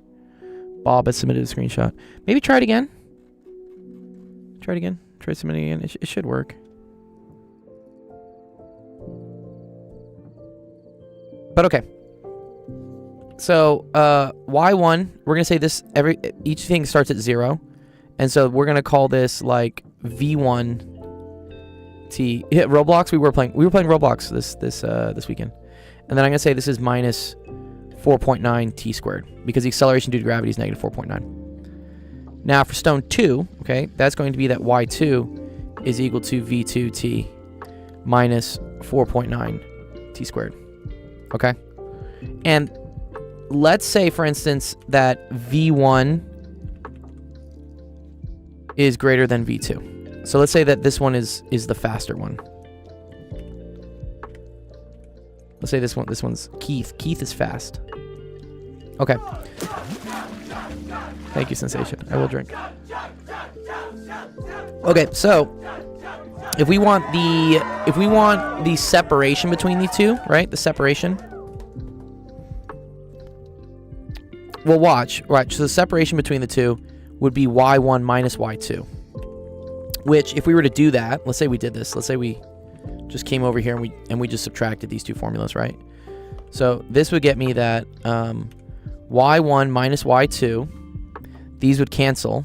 Bob has submitted a screenshot. Maybe try it again. Try it again. Try submitting again. It should work. But okay. So y1, we're gonna say this each thing starts at 0, and so we're gonna call this like v1 t. Yeah, Roblox. We were playing Roblox this weekend, and then I'm gonna say this is minus 4.9 t squared because the acceleration due to gravity is negative 4.9. Now for stone 2, okay, that's going to be that y2 is equal to v2 t minus 4.9 t squared. Okay, and let's say, for instance, that v1 is greater than v2. So let's say that this one is the faster one. Let's say this one's Keith. Keith is fast. Okay. Thank you, Sensation. I will drink. Okay, so if we want the separation between the two, right? The separation. Well, watch. Right. So the separation between the two would be y1 minus y2. Which, if we were to do that, let's say we did this. Let's say we just came over here and we just subtracted these two formulas, right? So this would get me that y1 minus y2, these would cancel,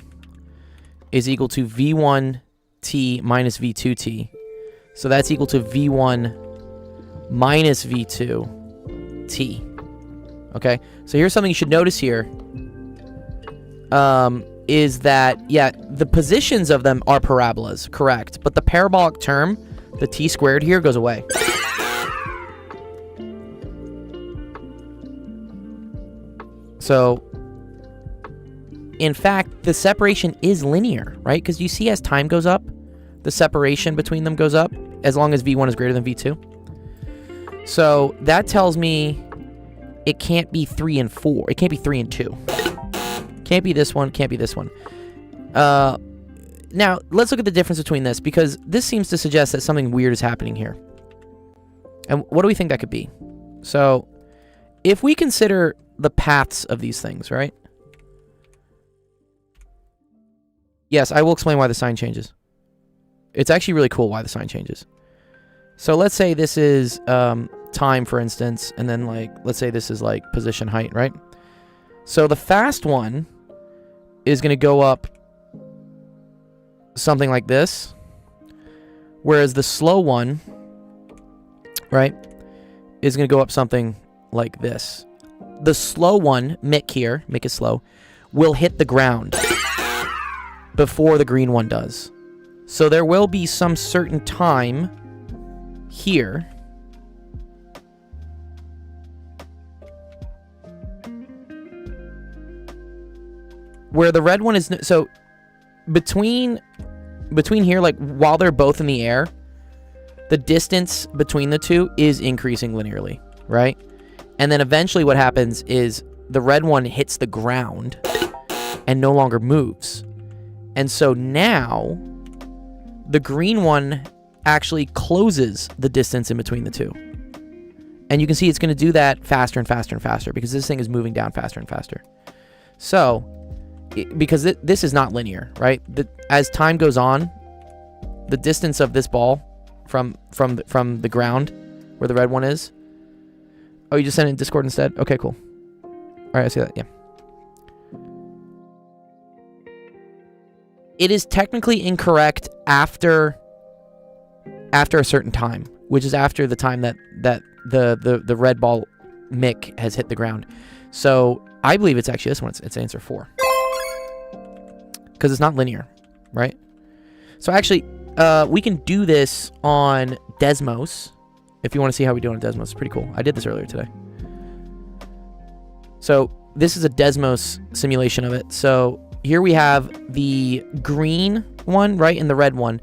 is equal to v1t minus v2t. So that's equal to v1 minus v2t. Okay, so here's something you should notice here. Is that, yeah, the positions of them are parabolas, correct, but the parabolic term, the t squared here, goes away. So, in fact, the separation is linear, right? Because you see as time goes up, the separation between them goes up, as long as v1 is greater than v2. So, that tells me it can't be 3 and 4. It can't be 3 and 2. Can't be this one, can't be this one. Now, let's look at the difference between this, because this seems to suggest that something weird is happening here. And what do we think that could be? So, if we consider the paths of these things, right? Yes, I will explain why the sign changes. It's actually really cool why the sign changes. So let's say this is time, for instance, and then let's say this is like position height, right? So the fast one is going to go up something like this, whereas the slow one, right, is going to go up something like this. The slow one, Mick here, Mick is slow, will hit the ground before the green one does. So there will be some certain time here where the red one is, so between here, like while they're both in the air, the distance between the two is increasing linearly, right? And then eventually what happens is the red one hits the ground and no longer moves. And so now the green one actually closes the distance in between the two. And you can see it's going to do that faster and faster and faster because this thing is moving down faster and faster. So, because this is not linear, right? As time goes on, the distance of this ball from the ground where the red one is. Oh, you just sent it in Discord instead? Okay, cool. All right, I see that. Yeah. It is technically incorrect after a certain time, which is after the time that the red ball Mick has hit the ground. So I believe it's actually this one. It's answer 4. Because it's not linear, right? So actually, we can do this on Desmos. If you want to see how we do it on Desmos, it's pretty cool. I did this earlier today. So this is a Desmos simulation of it. So here we have the green one, right, and the red one.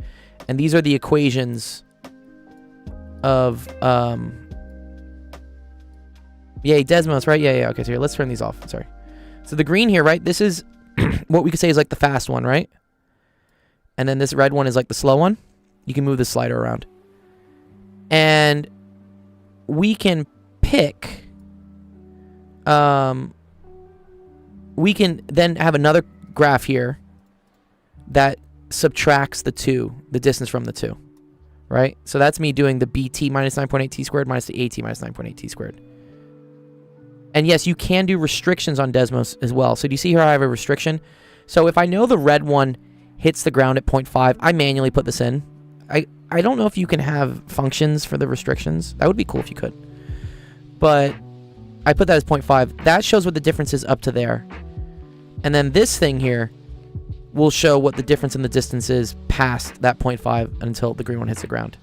And these are the equations of, yay, Desmos, right? Yeah, okay, so here, let's turn these off. Sorry. So the green here, right, this is what we could say is like the fast one, right? And then this red one is like the slow one. You can move the slider around. And we can pick, we can then have another graph here that subtracts the distance from the two, right? So that's me doing the BT minus 9.8 t squared minus the AT minus 9.8 t squared. And yes, you can do restrictions on Desmos as well. So do you see here I have a restriction? So if I know the red one hits the ground at 0.5, I manually put this in. I don't know if you can have functions for the restrictions. That would be cool if you could. But I put that as 0.5. That shows what the difference is up to there. And then this thing here will show what the difference in the distance is past that 0.5 until the green one hits the ground.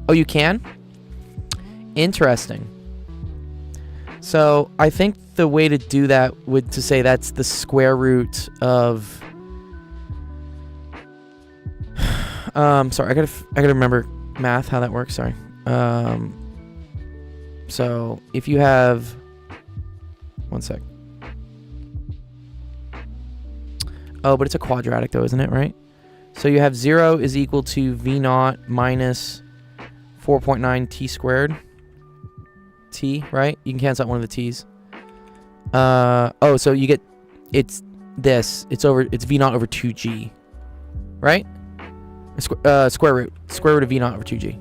Oh, you can? Interesting. So I think the way to do that would to say that's the square root of... sorry, I gotta remember math, how that works, sorry. So if you have... One sec. Oh, but it's a quadratic though, isn't it, right? So you have 0 is equal to V0 minus 4.9 t squared. T, right? You can cancel out one of the t's. Oh, so you get, it's this. It's V0 over 2g, right? Square root of V0 over 2g.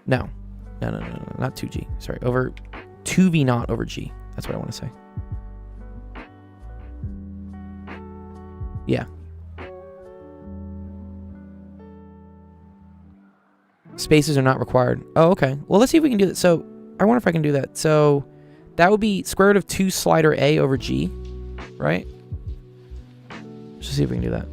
No, not 2g. Sorry, over 2V0 over g. That's what I want to say. Yeah. Spaces are not required. Oh, okay. Well, let's see if we can do that. So, I wonder if I can do that. So, that would be square root of 2 slider a over g, right? Let's see if we can do that.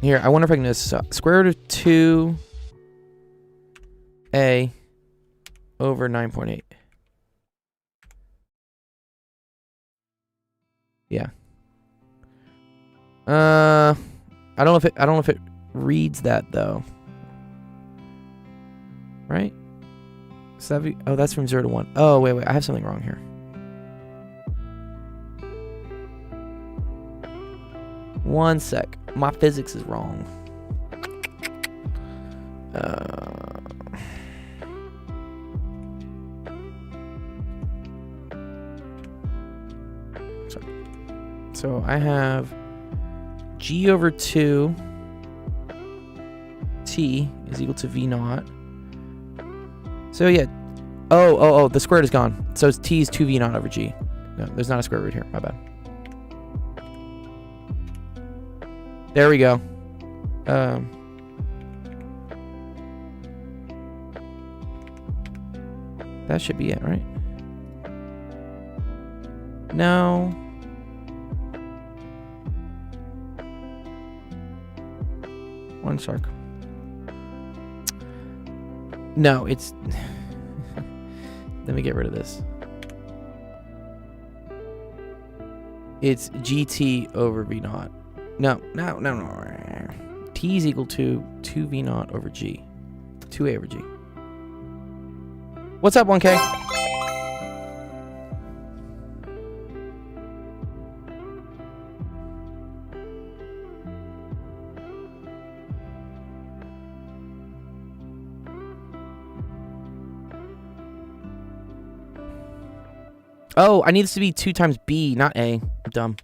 Here, I wonder if I can do this. So, square root of 2a over 9.8. Yeah. I don't know if it reads that though. Right? So that's from 0 to 1. Oh, wait, I have something wrong here. One sec. My physics is wrong. So I have g over 2 t is equal to v0. So yeah. Oh, the square root is gone. So it's t is 2v0 over g. No, there's not a square root here. My bad. There we go. That should be it, right? No. One shark. No, it's... Let me get rid of this. It's GT over V naught. No. T is equal to 2V naught over G. 2A over G. What's up, 1K? Oh, I need this to be 2 times B, not A. I'm dumb.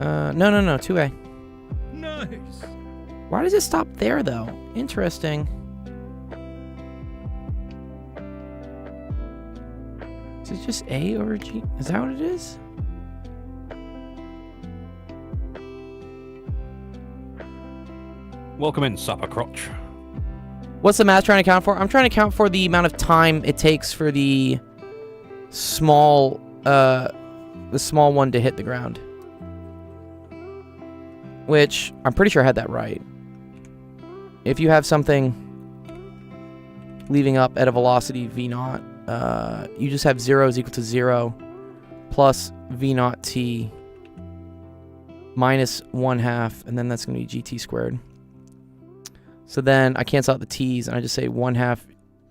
No, 2A. Nice. Why does it stop there, though? Interesting. Is it just A over G? Is that what it is? Welcome in, Sapper Crotch. What's the math trying to account for? I'm trying to account for the amount of time it takes for the small one to hit the ground. Which, I'm pretty sure I had that right. If you have something leaving up at a velocity v naught, you just have 0 is equal to 0 plus v naught t minus 1/2, and then that's going to be gt squared. So then I cancel out the t's, and I just say 1/2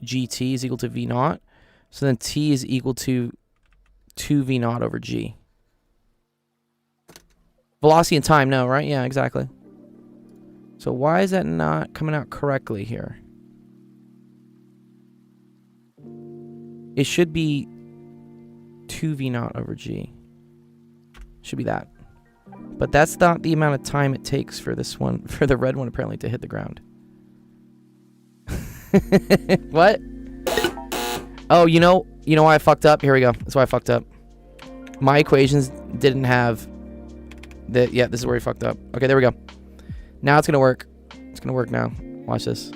gt is equal to v naught. So then t is equal to 2v naught over g. Velocity and time, no, right? Yeah, exactly. So why is that not coming out correctly here? It should be 2v naught over g. Should be that. But that's not the amount of time it takes for this one, for the red one apparently, to hit the ground. What? Oh, you know why I fucked up? Here we go. That's why I fucked up. My equations didn't have the... Yeah, this is where we fucked up. Okay, there we go. Now it's going to work. It's going to work now. Watch this.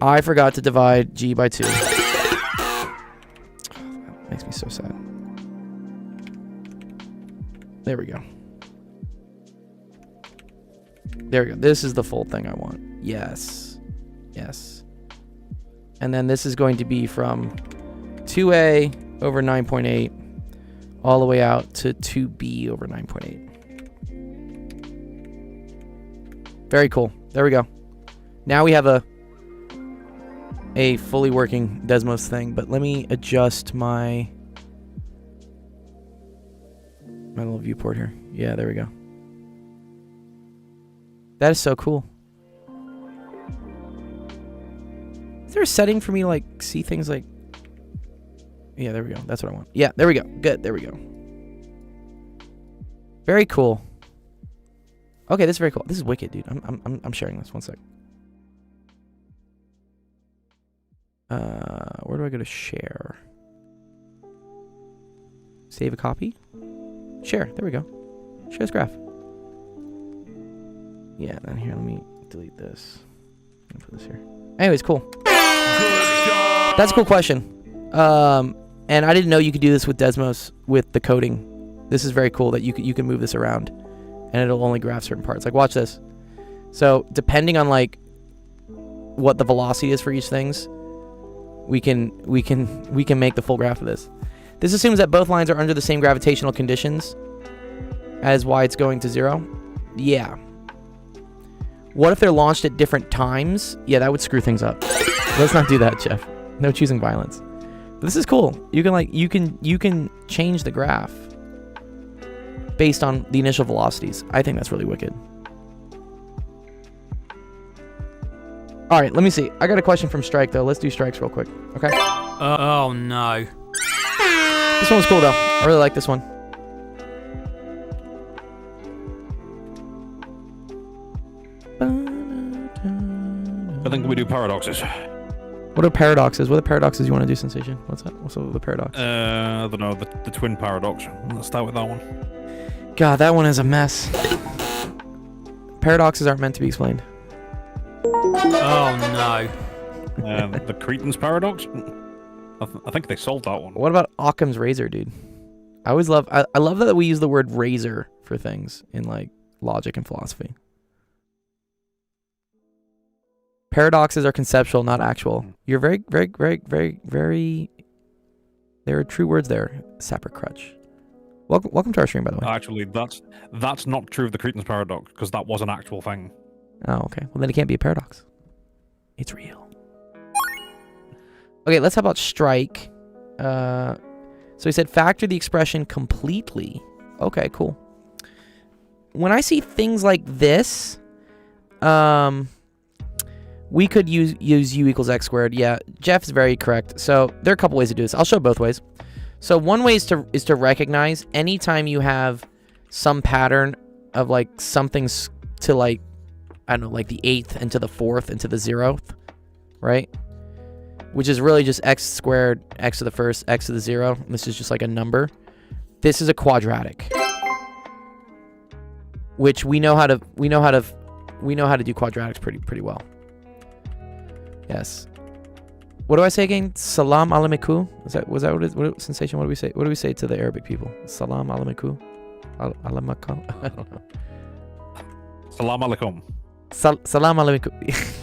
I forgot to divide g by 2. That makes me so sad. There we go. There we go. This is the full thing I want. Yes. Yes. And then this is going to be from 2a over 9.8 all the way out to 2b over 9.8. Very cool. There we go. Now we have a fully working Desmos thing, but let me adjust my little viewport here. Yeah, there we go. That is so cool. Is there a setting for me to, like, see things like... Yeah, there we go. That's what I want. Yeah, there we go. Good. There we go. Very cool. Okay, this is very cool. This is wicked, dude. I'm sharing this. One sec. Where do I go to share? Save a copy? Share. There we go. Share this graph. Yeah, then here, let me delete this. Let me put this here. Anyways, cool. That's a cool question. And I didn't know you could do this with Desmos with the coding. This is very cool that you can move this around, and it'll only graph certain parts. Like, watch this. So depending on like what the velocity is for each things, we can make the full graph of this. This assumes that both lines are under the same gravitational conditions as y it's going to 0. Yeah. What if they're launched at different times? Yeah, that would screw things up. Let's not do that, Jeff. No choosing violence. But this is cool. You can change the graph based on the initial velocities. I think that's really wicked. All right, let me see. I got a question from Strike though. Let's do strikes real quick. Okay. Oh no. This one was cool though. I really like this one. I think we do paradoxes. What are paradoxes? What are paradoxes you want to do, Sensation? What's that? What's up with the paradox? I don't know, the twin paradox. Let's start with that one. God, that one is a mess. Paradoxes aren't meant to be explained. Oh no. The Cretan's paradox? I think they solved that one. What about Occam's razor, dude? I always love. I love that we use the word razor for things in like logic and philosophy. Paradoxes are conceptual, not actual. You're very, very, very, very, very. There are true words there. Sapper crutch. Welcome to our stream, by the way. Actually, that's not true of the Cretan's paradox, because that was an actual thing. Oh, okay. Well, then it can't be a paradox. It's real. Okay, let's talk about strike. So he said factor the expression completely. Okay, cool. When I see things like this, we could use u equals x squared. Yeah, Jeff is very correct. So there are a couple ways to do this. I'll show both ways. So one way is to recognize anytime you have some pattern of like something's to like, I don't know, like the 8th and to the 4th and to the 0th, right? Which is really just x squared, x to the 1st, x to the 0. And this is just like a number. This is a quadratic, which we know how to do quadratics pretty well. Yes. What do I say again? Salam alaikum. Was that what sensation? What do we say? What do we say to the Arabic people? Salam alaikum. Alaikum. I don't know. Salam alaikum. Salam alaikum.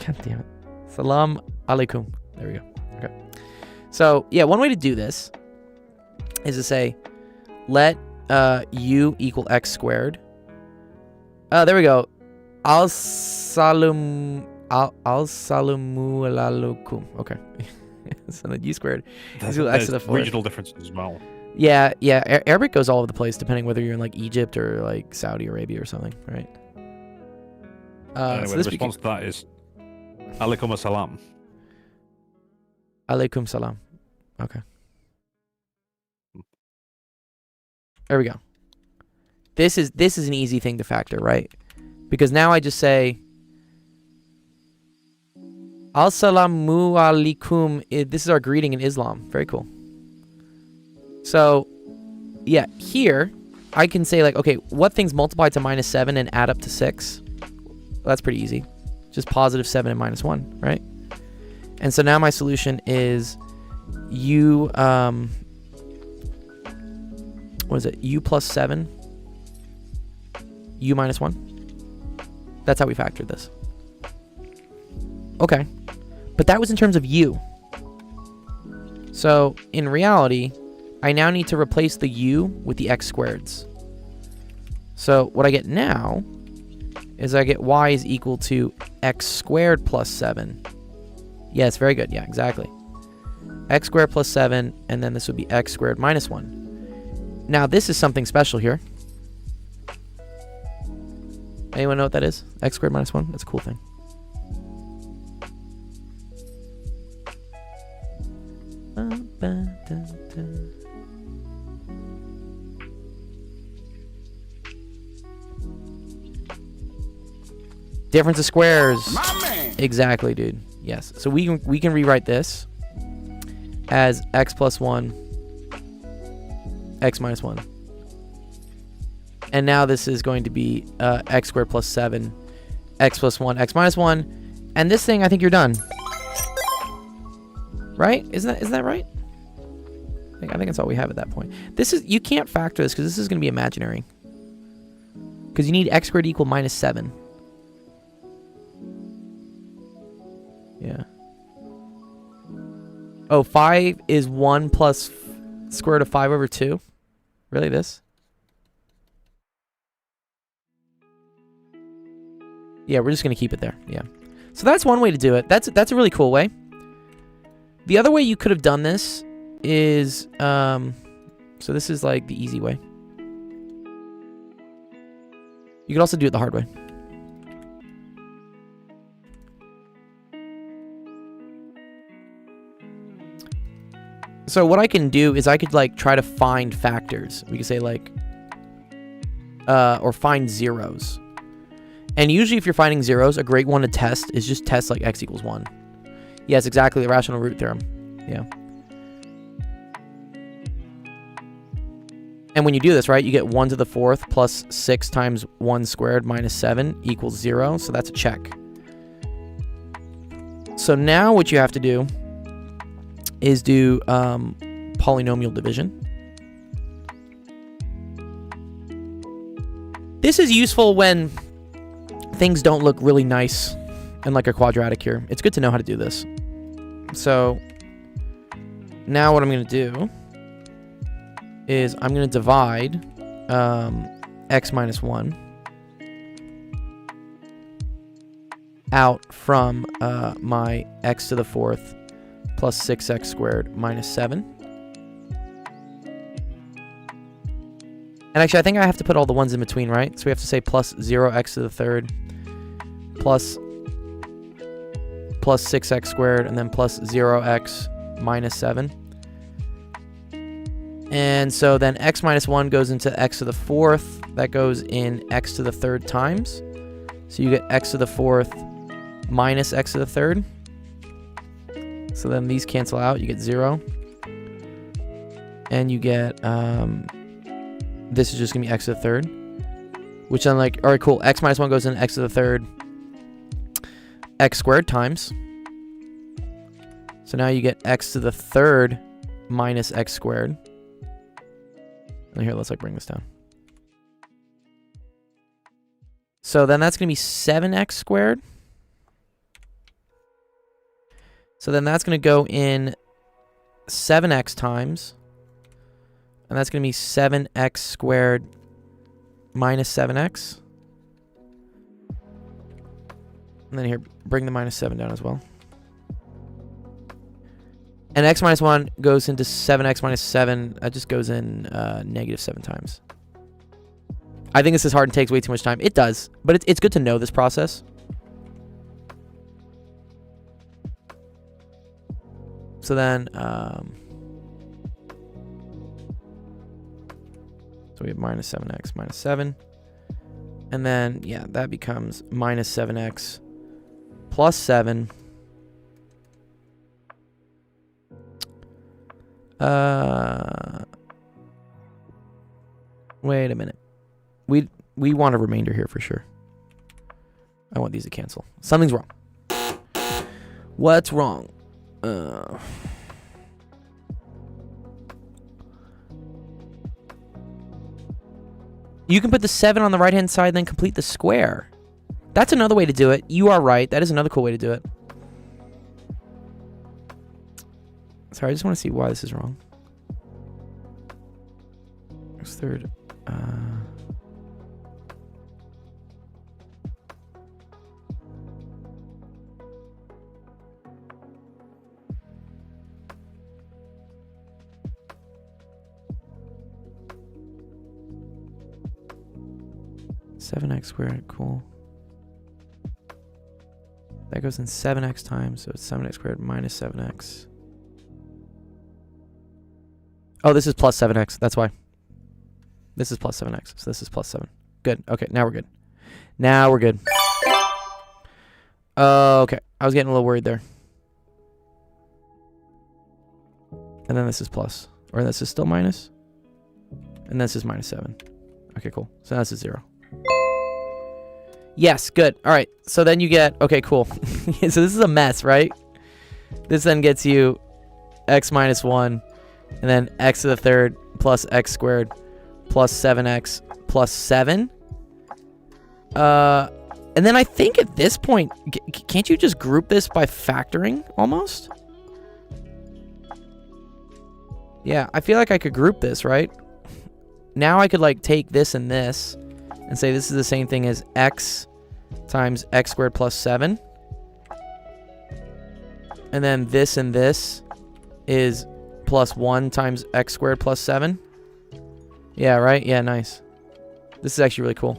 God damn it. Salam alaikum. There we go. Okay. So yeah, one way to do this is to say, let u equal x squared. There we go. Al salamu alaikum. Okay. So then u squared is equal to x to the 4th. Regional differences as well. Yeah. Arabic goes all over the place depending whether you're in like Egypt or like Saudi Arabia or something, right? Anyway, so the response to that is alaikum assalam. Alaikum salam. Okay. There we go. This is an easy thing to factor, right? Because now I just say Assalamu alaikum. This is our greeting in Islam. Very cool. So, yeah, here I can say like, okay, what things multiply to -7 and add up to 6? Well, that's pretty easy. Just +7 and -1, right? And so now my solution is u, what is it? U plus 7, u minus 1. That's how we factored this. Okay. But that was in terms of u. So in reality, I now need to replace the u with the x squareds. So what I get now is I get y is equal to x squared plus 7. Yes, very good. Yeah, exactly. X squared plus 7, and then this would be x squared minus 1. Now, this is something special here. Anyone know what that is? X squared minus 1? That's a cool thing. Difference of squares. Exactly, dude. Yes. So we can rewrite this as x plus 1, x minus 1. And now this is going to be x squared plus 7, x plus 1, x minus 1. And this thing, I think you're done. Right? Isn't that right? I think that's all we have at that point. You can't factor this because this is going to be imaginary. Because you need x squared equal -7. Yeah. Oh, 5 is 1 plus square root of 5 over 2? Really, this? Yeah, we're just going to keep it there. Yeah. So that's one way to do it. That's a really cool way. The other way you could have done this is, so this is like the easy way. You could also do it the hard way. So what I can do is I could like try to find factors. We could say like, or find zeros. And usually if you're finding zeros, a great one to test is just test like x equals 1. Yes, exactly, the rational root theorem. Yeah. And when you do this, right, you get 1 to the 4th plus 6 times 1 squared minus 7 equals 0. So that's a check. So now what you have to do is do polynomial division. This is useful when things don't look really nice in like a quadratic here. It's good to know how to do this. So now what I'm going to do is I'm going to divide x minus 1 out from my x to the 4th plus 6x squared minus 7. And actually, I think I have to put all the ones in between, right? So we have to say plus 0x to the 3rd plus 6x squared and then plus 0x minus 7. And so then x minus 1 goes into x to the 4th. That goes in x to the 3rd times. So you get x to the 4th minus x to the 3rd. So then these cancel out. You get 0. And you get, this is just going to be x to the 3rd. Which then like, all right, cool. X minus 1 goes in x to the 3rd. X squared times. So now you get x to the 3rd minus x squared. And here, let's like bring this down. So then that's going to be 7x squared. So then that's going to go in 7x times. And that's going to be 7x squared minus 7x. And then here, bring the minus 7 down as well. And x minus 1 goes into 7x minus 7. That just goes in negative 7 times. I think this is hard and takes way too much time. It does, but it's good to know this process. So then, so we have minus 7x minus 7. And then, yeah, that becomes minus 7x plus 7. Wait a minute. We want a remainder here for sure. I want these to cancel. Something's wrong. What's wrong? You can put the 7 on the right hand side and then complete the square. That's another way to do it. You are right. That is another cool way to do it. Sorry, I just want to see why this is wrong. X third. 7x squared, cool. That goes in 7x times, so it's 7x squared minus 7x. Oh, this is plus 7x, that's why. This is plus 7x, so this is plus 7. Good, okay, now we're good. Now we're good. Okay, I was getting a little worried there. And then this is plus. Or this is still minus. And this is minus 7. Okay, cool. So that's a 0. Yes, good. All right. So then you get, okay, cool. So this is a mess, right? This then gets you x minus 1, and then x to the 3rd plus x squared plus 7x plus 7. And then I think at this point, can't you just group this by factoring almost? Yeah, I feel like I could group this, right? Now I could like take this and this and say this is the same thing as x times x squared plus 7. And then this and this is plus 1 times x squared plus 7. Yeah, right? Yeah, nice. This is actually really cool.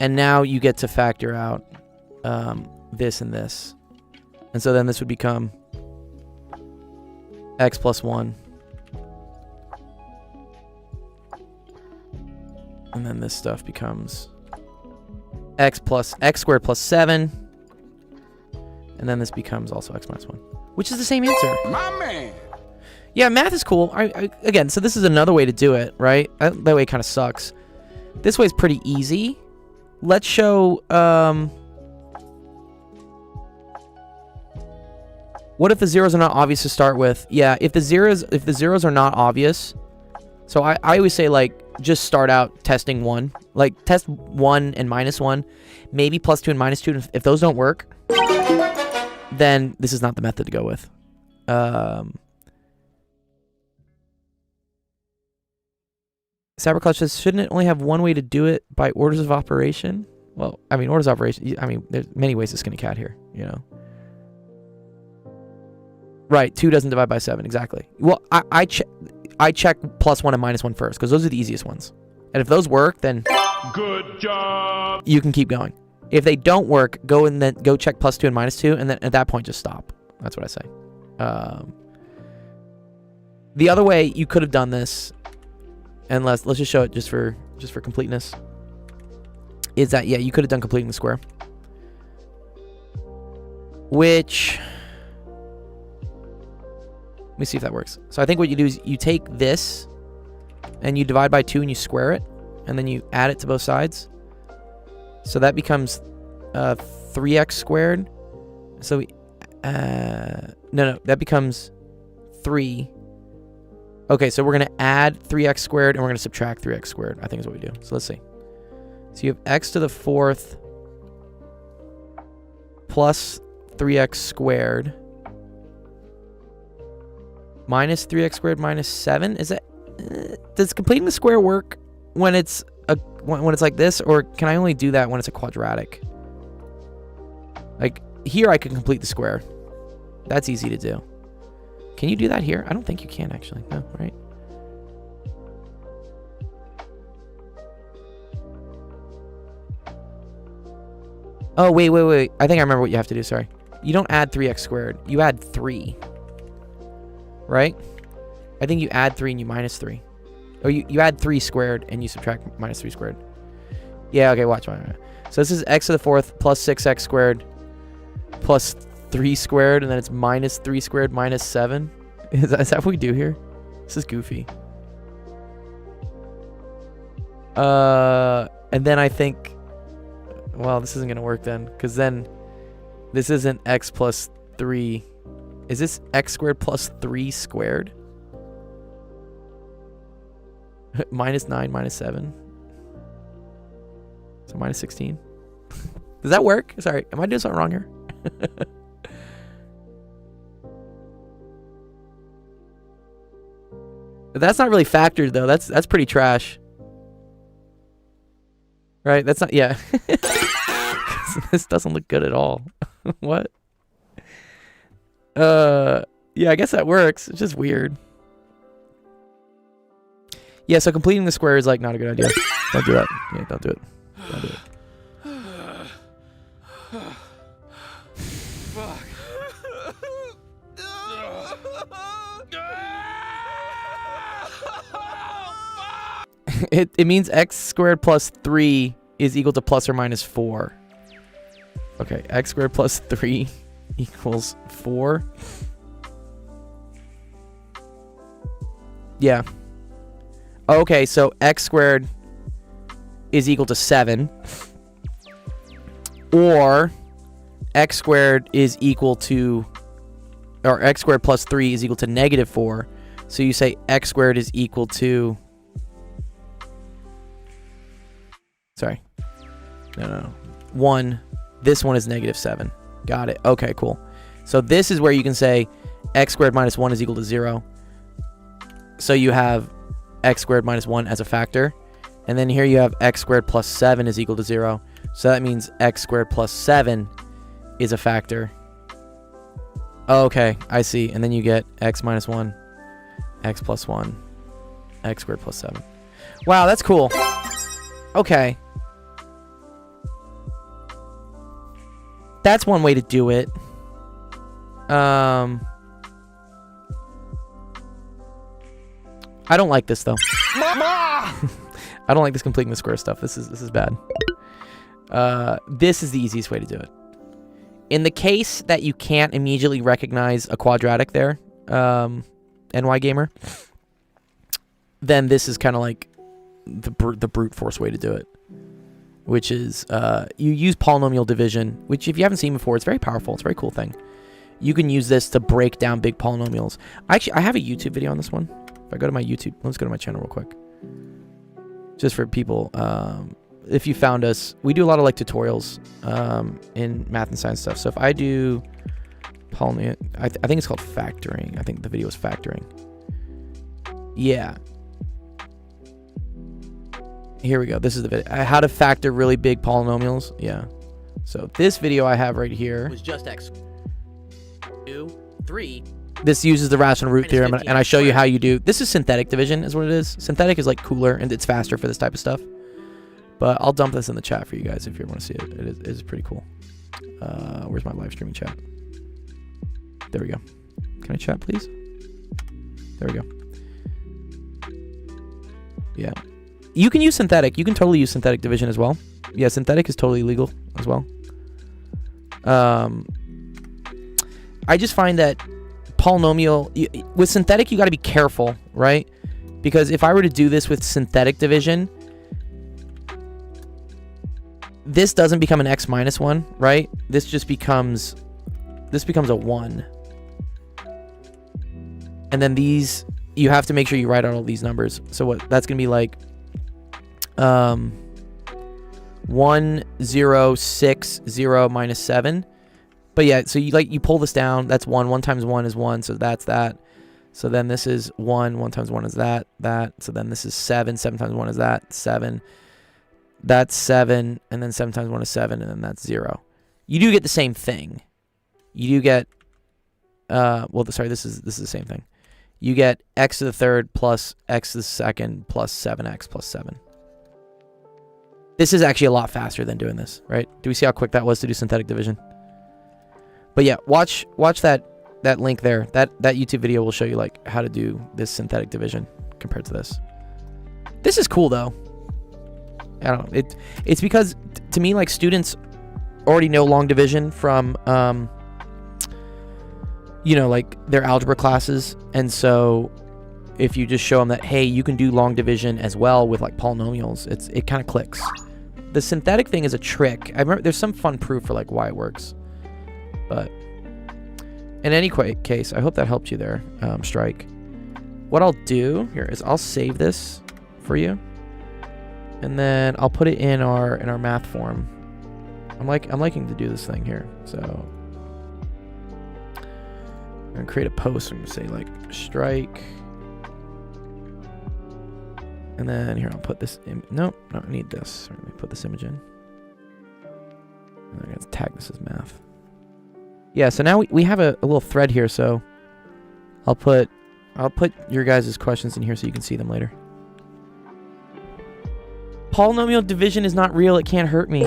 And now you get to factor out this and this. And so then this would become x plus 1. And then this stuff becomes x squared plus 7. And then this becomes also x minus 1. Which is the same answer. My man! Yeah, math is cool. Again, so this is another way to do it, right? That way it kind of sucks. This way is pretty easy. Let's show... what if the zeros are not obvious to start with? Yeah, if the zeros are not obvious, So I always say, like, just start out testing 1. Like, test 1 and -1. Maybe +2 and -2. If those don't work, then this is not the method to go with. Cyberclutch says, shouldn't it only have one way to do it by orders of operation? Well, I mean, orders of operation, I mean, there's many ways to skin a cat here, you know. Right, 2 doesn't divide by 7, exactly. Well, I check +1 and -1 first, because those are the easiest ones. And if those work, then Good job. you can keep going. If they don't work, go check +2 and -2, and then at that point, just stop. That's what I say. The other way you could have done this, and let's just show it just for completeness, is that, yeah, you could have done completing the square. Which, let me see if that works. So I think what you do is you take this and you divide by 2 and you square it, and then you add it to both sides. So that becomes 3x squared. So no, that becomes 3. Okay, so we're going to add 3x squared and we're going to subtract 3x squared, I think is what we do. So let's see. So you have x to the 4th plus 3x squared minus 3x squared minus 7. Is that does completing the square work when it's like this, or can I only do that when it's a quadratic? Like here I can complete the square. That's easy to do. Can you do that here? I don't think you can actually. No, right? Oh, wait. I think I remember what you have to do. Sorry. You don't add 3x squared. You add 3. Right? I think you add 3 and you minus 3. Or you add 3 squared and you subtract minus 3 squared. Yeah, okay, watch. So this is x to the 4th plus 6x squared plus 3 squared, and then it's minus 3 squared minus 7. Is that what we do here? This is goofy. And then I think, well, this isn't going to work then, because then this isn't x plus 3. Is this x squared plus 3 squared? Minus 9 minus 7. So minus 16. Does that work? Sorry, am I doing something wrong here? That's not really factored though. That's pretty trash. Right? That's not, yeah. This doesn't look good at all. What? Yeah, I guess that works. It's just weird. Yeah, so completing the square is like not a good idea. Don't do that. Yeah, don't do it. Don't do it. It means x squared plus 3 is equal to plus or minus 4. Okay, x squared plus 3 equals 4. Yeah. Okay, so x squared is equal to 7. Or x squared is equal to, or x squared plus 3 is equal to negative 4. So you say x squared is equal to, sorry. No. 1. This one is negative 7. Got it. Okay, cool. So this is where you can say x squared minus 1 is equal to 0. So you have x squared minus 1 as a factor. And then here you have x squared plus 7 is equal to 0. So that means x squared plus 7 is a factor. Okay, I see. And then you get x minus 1, x plus 1, x squared plus 7. Wow, that's cool. Okay. That's one way to do it. I don't like this though. I don't like this completing the square stuff. This is bad. This is the easiest way to do it. In the case that you can't immediately recognize a quadratic there, NY Gamer, then this is kind of like the brute force way to do it, which is you use polynomial division, which if you haven't seen before, it's very powerful. It's a very cool thing. You can use this to break down big polynomials. I have a YouTube video on this one. If I go to my YouTube, let's go to my channel real quick. Just for people, if you found us, we do a lot of like tutorials in math and science stuff. So if I do polynomial, I think it's called factoring. I think the video is factoring. Yeah. Here we go. This is the video. How to factor really big polynomials. Yeah. So this video I have right here was just x. 2, 3. This uses the rational root theorem, and I show you how you do. This is synthetic division, is what it is. Synthetic is like cooler and it's faster for this type of stuff. But I'll dump this in the chat for you guys if you want to see it. It is pretty cool. Where's my live streaming chat? There we go. Can I chat, please? There we go. Yeah. You can use synthetic. You can totally use synthetic division as well. Yeah, synthetic is totally legal as well. I just find that polynomial with synthetic, you got to be careful, right? Because if I were to do this with synthetic division, this doesn't become an x minus 1, right? This just becomes a 1. And then these, you have to make sure you write out all these numbers. So what that's going to be like 1 0 6 0 minus 7. But yeah, so you pull this down. That's 1. 1 times 1 is 1, so that's that. So then this is 1. 1 times 1 is that. So then this is 7. 7 times 1 is that. 7. That's 7, and then 7 times 1 is 7, and then that's 0. You do get the same thing. You do get well, sorry, this is the same thing. You get x to the third plus x to the second plus 7x plus 7. This is actually a lot faster than doing this, right? Do we see how quick that was to do synthetic division? But yeah, watch that link there. That YouTube video will show you like how to do this synthetic division compared to this. This is cool though. I don't know. It's because to me, like, students already know long division from like their algebra classes, and so if you just show them that, hey, you can do long division as well with like polynomials, it kind of clicks. The synthetic thing is a trick. I remember there's some fun proof for like why it works, but in any case, I hope that helped you there, Strike. What I'll do here is I'll save this for you, and then I'll put it in our math form. I'm liking to do this thing here, so I'm gonna create a post. I'm gonna say like Strike, and then here I'll put this in. Nope, I don't need this. Let me put this image in, and I'm gonna tag this as math. Yeah, so now we have a little thread here, so I'll put your guys' questions in here so you can see them later. Polynomial division is not real. It can't hurt me.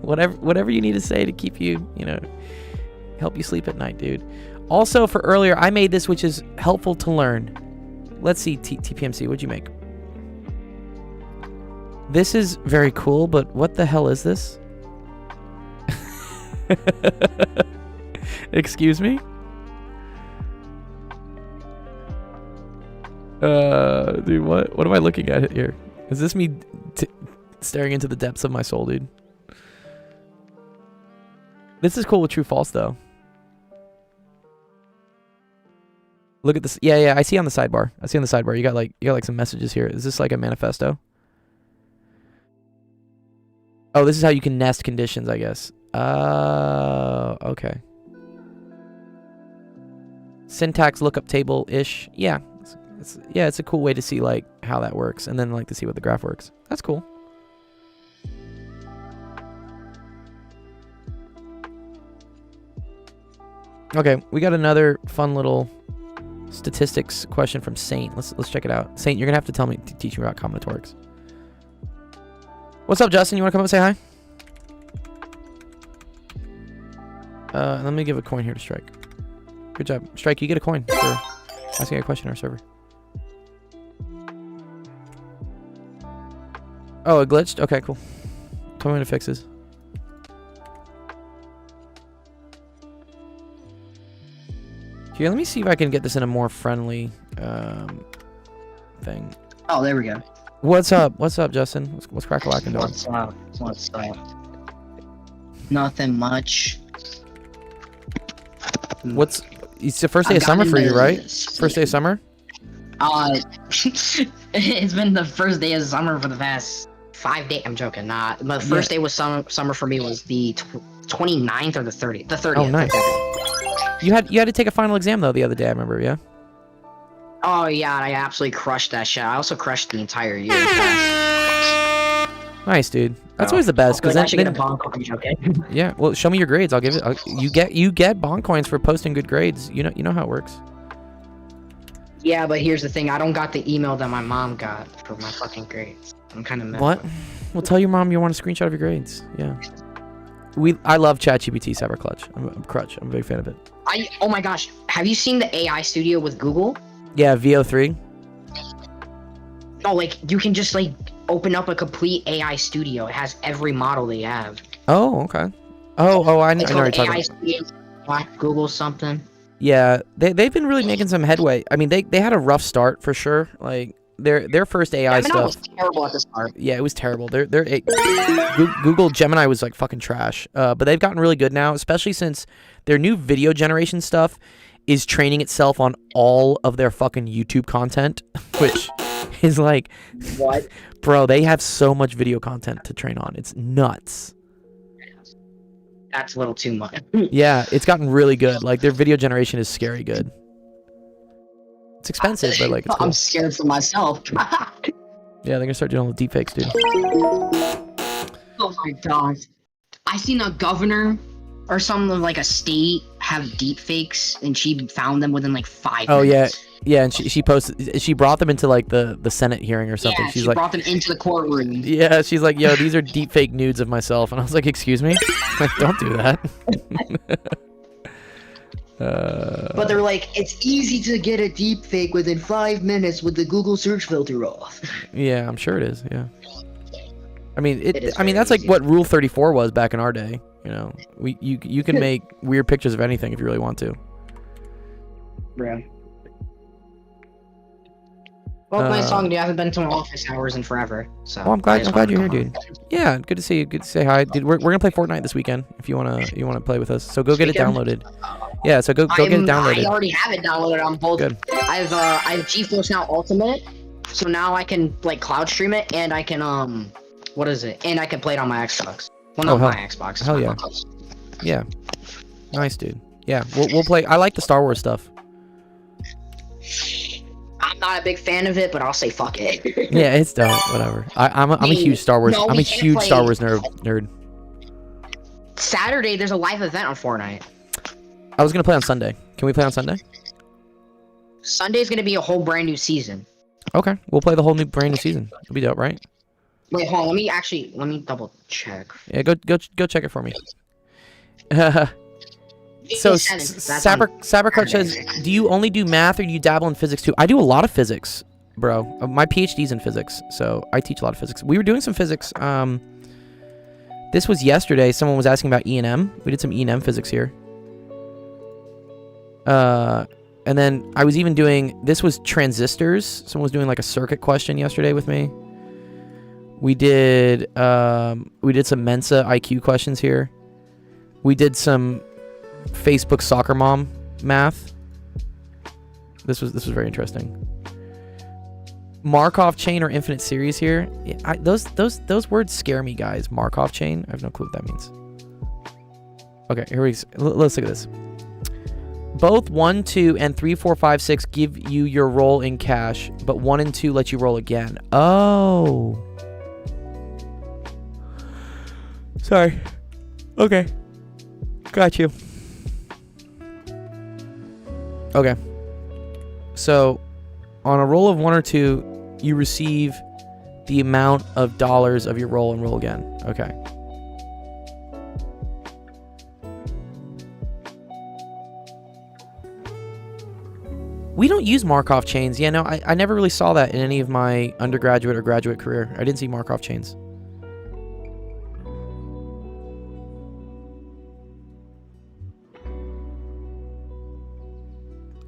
Whatever you need to say to keep you, help you sleep at night, dude. Also, for earlier, I made this, which is helpful to learn. Let's see, TPMC, what'd you make? This is very cool, but what the hell is this? Excuse me? Dude, what am I looking at here? Is this me staring into the depths of my soul, dude? This is cool with true false though. Look at this. Yeah, I see on the sidebar. You got like some messages here. Is this like a manifesto? Oh, this is how you can nest conditions, I guess. Okay. Syntax lookup table ish. Yeah. It's a cool way to see like how that works, and then like to see what the graph works. That's cool. Okay, we got another fun little statistics question from Saint. Let's check it out. Saint, you're gonna have to teach me about combinatorics. What's up, Justin? You wanna come up and say hi? Let me give a coin here to Strike. Good job. Strike, you get a coin for asking a question on our server. Oh, it glitched? Okay, cool. Tell me when it fixes. Here, let me see if I can get this in a more friendly thing. Oh, there we go. What's up? What's up, Justin? What's crack-a-lackin' doing? What's up? Nothing much. It's the first day of summer for you, right? First day of summer? It's been the first day of summer for the past 5 days. I'm joking, nah. The first day was summer for me was the 29th or the 30th. The 30th. Oh, nice. You had to take a final exam though the other day. I remember, yeah. Oh yeah, I absolutely crushed that shit. I also crushed the entire year. Nice, dude. That's always the best because I should get a bond coin, okay? Yeah. Well, show me your grades. I'll give it. You get bond coins for posting good grades. You know how it works. Yeah, but here's the thing. I don't got the email that my mom got for my fucking grades. I'm kind of mad. What? Well, tell your mom you want a screenshot of your grades. Yeah. I love ChatGPT Cyberclutch. I'm a big fan of it. Oh my gosh. Have you seen the AI studio with Google? Yeah, VO3. No, like you can just like open up a complete AI studio. It has every model they have. Oh, okay. Oh, I know It's what you're called talking AI about. studio. Google something. Yeah, they've been really making some headway. I mean, they had a rough start for sure. Like their first AI Gemini was stuff. terrible at the start. Yeah, it was terrible. Google Gemini was like fucking trash. But they've gotten really good now, especially since their new video generation stuff is training itself on all of their fucking YouTube content, which is like, what? Bro, they have so much video content to train on. It's nuts. That's a little too much. Yeah, it's gotten really good. Like their video generation is scary good. It's expensive, but like it's cool. I'm scared for myself. Yeah, they're gonna start doing all the deepfakes, dude. Oh my god. I seen a governor or something like a state have deepfakes and she found them within like 5 Oh minutes. yeah, and she brought them into like the Senate hearing or something. Yeah, She's she like, brought them into the courtroom. yeah, she's like, yo, these are deepfake nudes of myself, and I was like, excuse me, like, don't do that. But they're like, it's easy to get a deepfake within 5 minutes with the Google search filter off. Yeah, I'm sure it is. Yeah. I mean, is I mean, very that's like easy. what Rule 34 was back in our day. You know, you can make weird pictures of anything if you really want to. Bro. Well, nice talking to you. I haven't been to my office hours in forever. So. Oh, I'm I glad just you're here, wanted to dude. Yeah, good to see you. Good to say hi, dude. We're gonna play Fortnite this weekend if you wanna play with us. So go get it Weekend? downloaded. Yeah, so go get it downloaded. I already have it downloaded on both. Good. I have GeForce Now Ultimate, so now I can like cloud stream it, and I can what is it? And I can play it on my Xbox. Well, not my Xbox. Hell my yeah. Xbox. Yeah. Nice, dude. Yeah, we'll play. I like the Star Wars stuff. I'm not a big fan of it, but I'll say fuck it. Yeah, it's dope. Whatever. I'm a huge Star Wars. No, I'm a we can't huge play- Star Wars nerd. Saturday, there's a live event on Fortnite. I was gonna play on Sunday. Can we play on Sunday? Sunday's gonna be a whole brand new season. Okay, we'll play the whole brand new season. It'll be dope, right? Wait, hold on. Let me double check. Yeah, go check it for me. So Sabercoach says, do you only do math or do you dabble in physics too? I do a lot of physics, bro. My PhD's in physics, so I teach a lot of physics. We were doing some physics. This was yesterday. Someone was asking about E&M. We did some E&M physics here. And then I was even doing, this was transistors. Someone was doing like a circuit question yesterday with me. We did some Mensa IQ questions here. We did some Facebook soccer mom math. This was very interesting. Markov chain or infinite series here. Yeah, those words scare me, guys. Markov chain. I have no clue what that means. Okay, let's look at this. Both 1, 2, and 3, 4, 5, 6 give you your roll in cash, but 1 and 2 let you roll again. Oh. Sorry. Okay. Got you. Okay. So, on a roll of 1 or 2, you receive the amount of dollars of your roll and roll again. Okay. We don't use Markov chains. Yeah, no, I never really saw that in any of my undergraduate or graduate career. I didn't see Markov chains.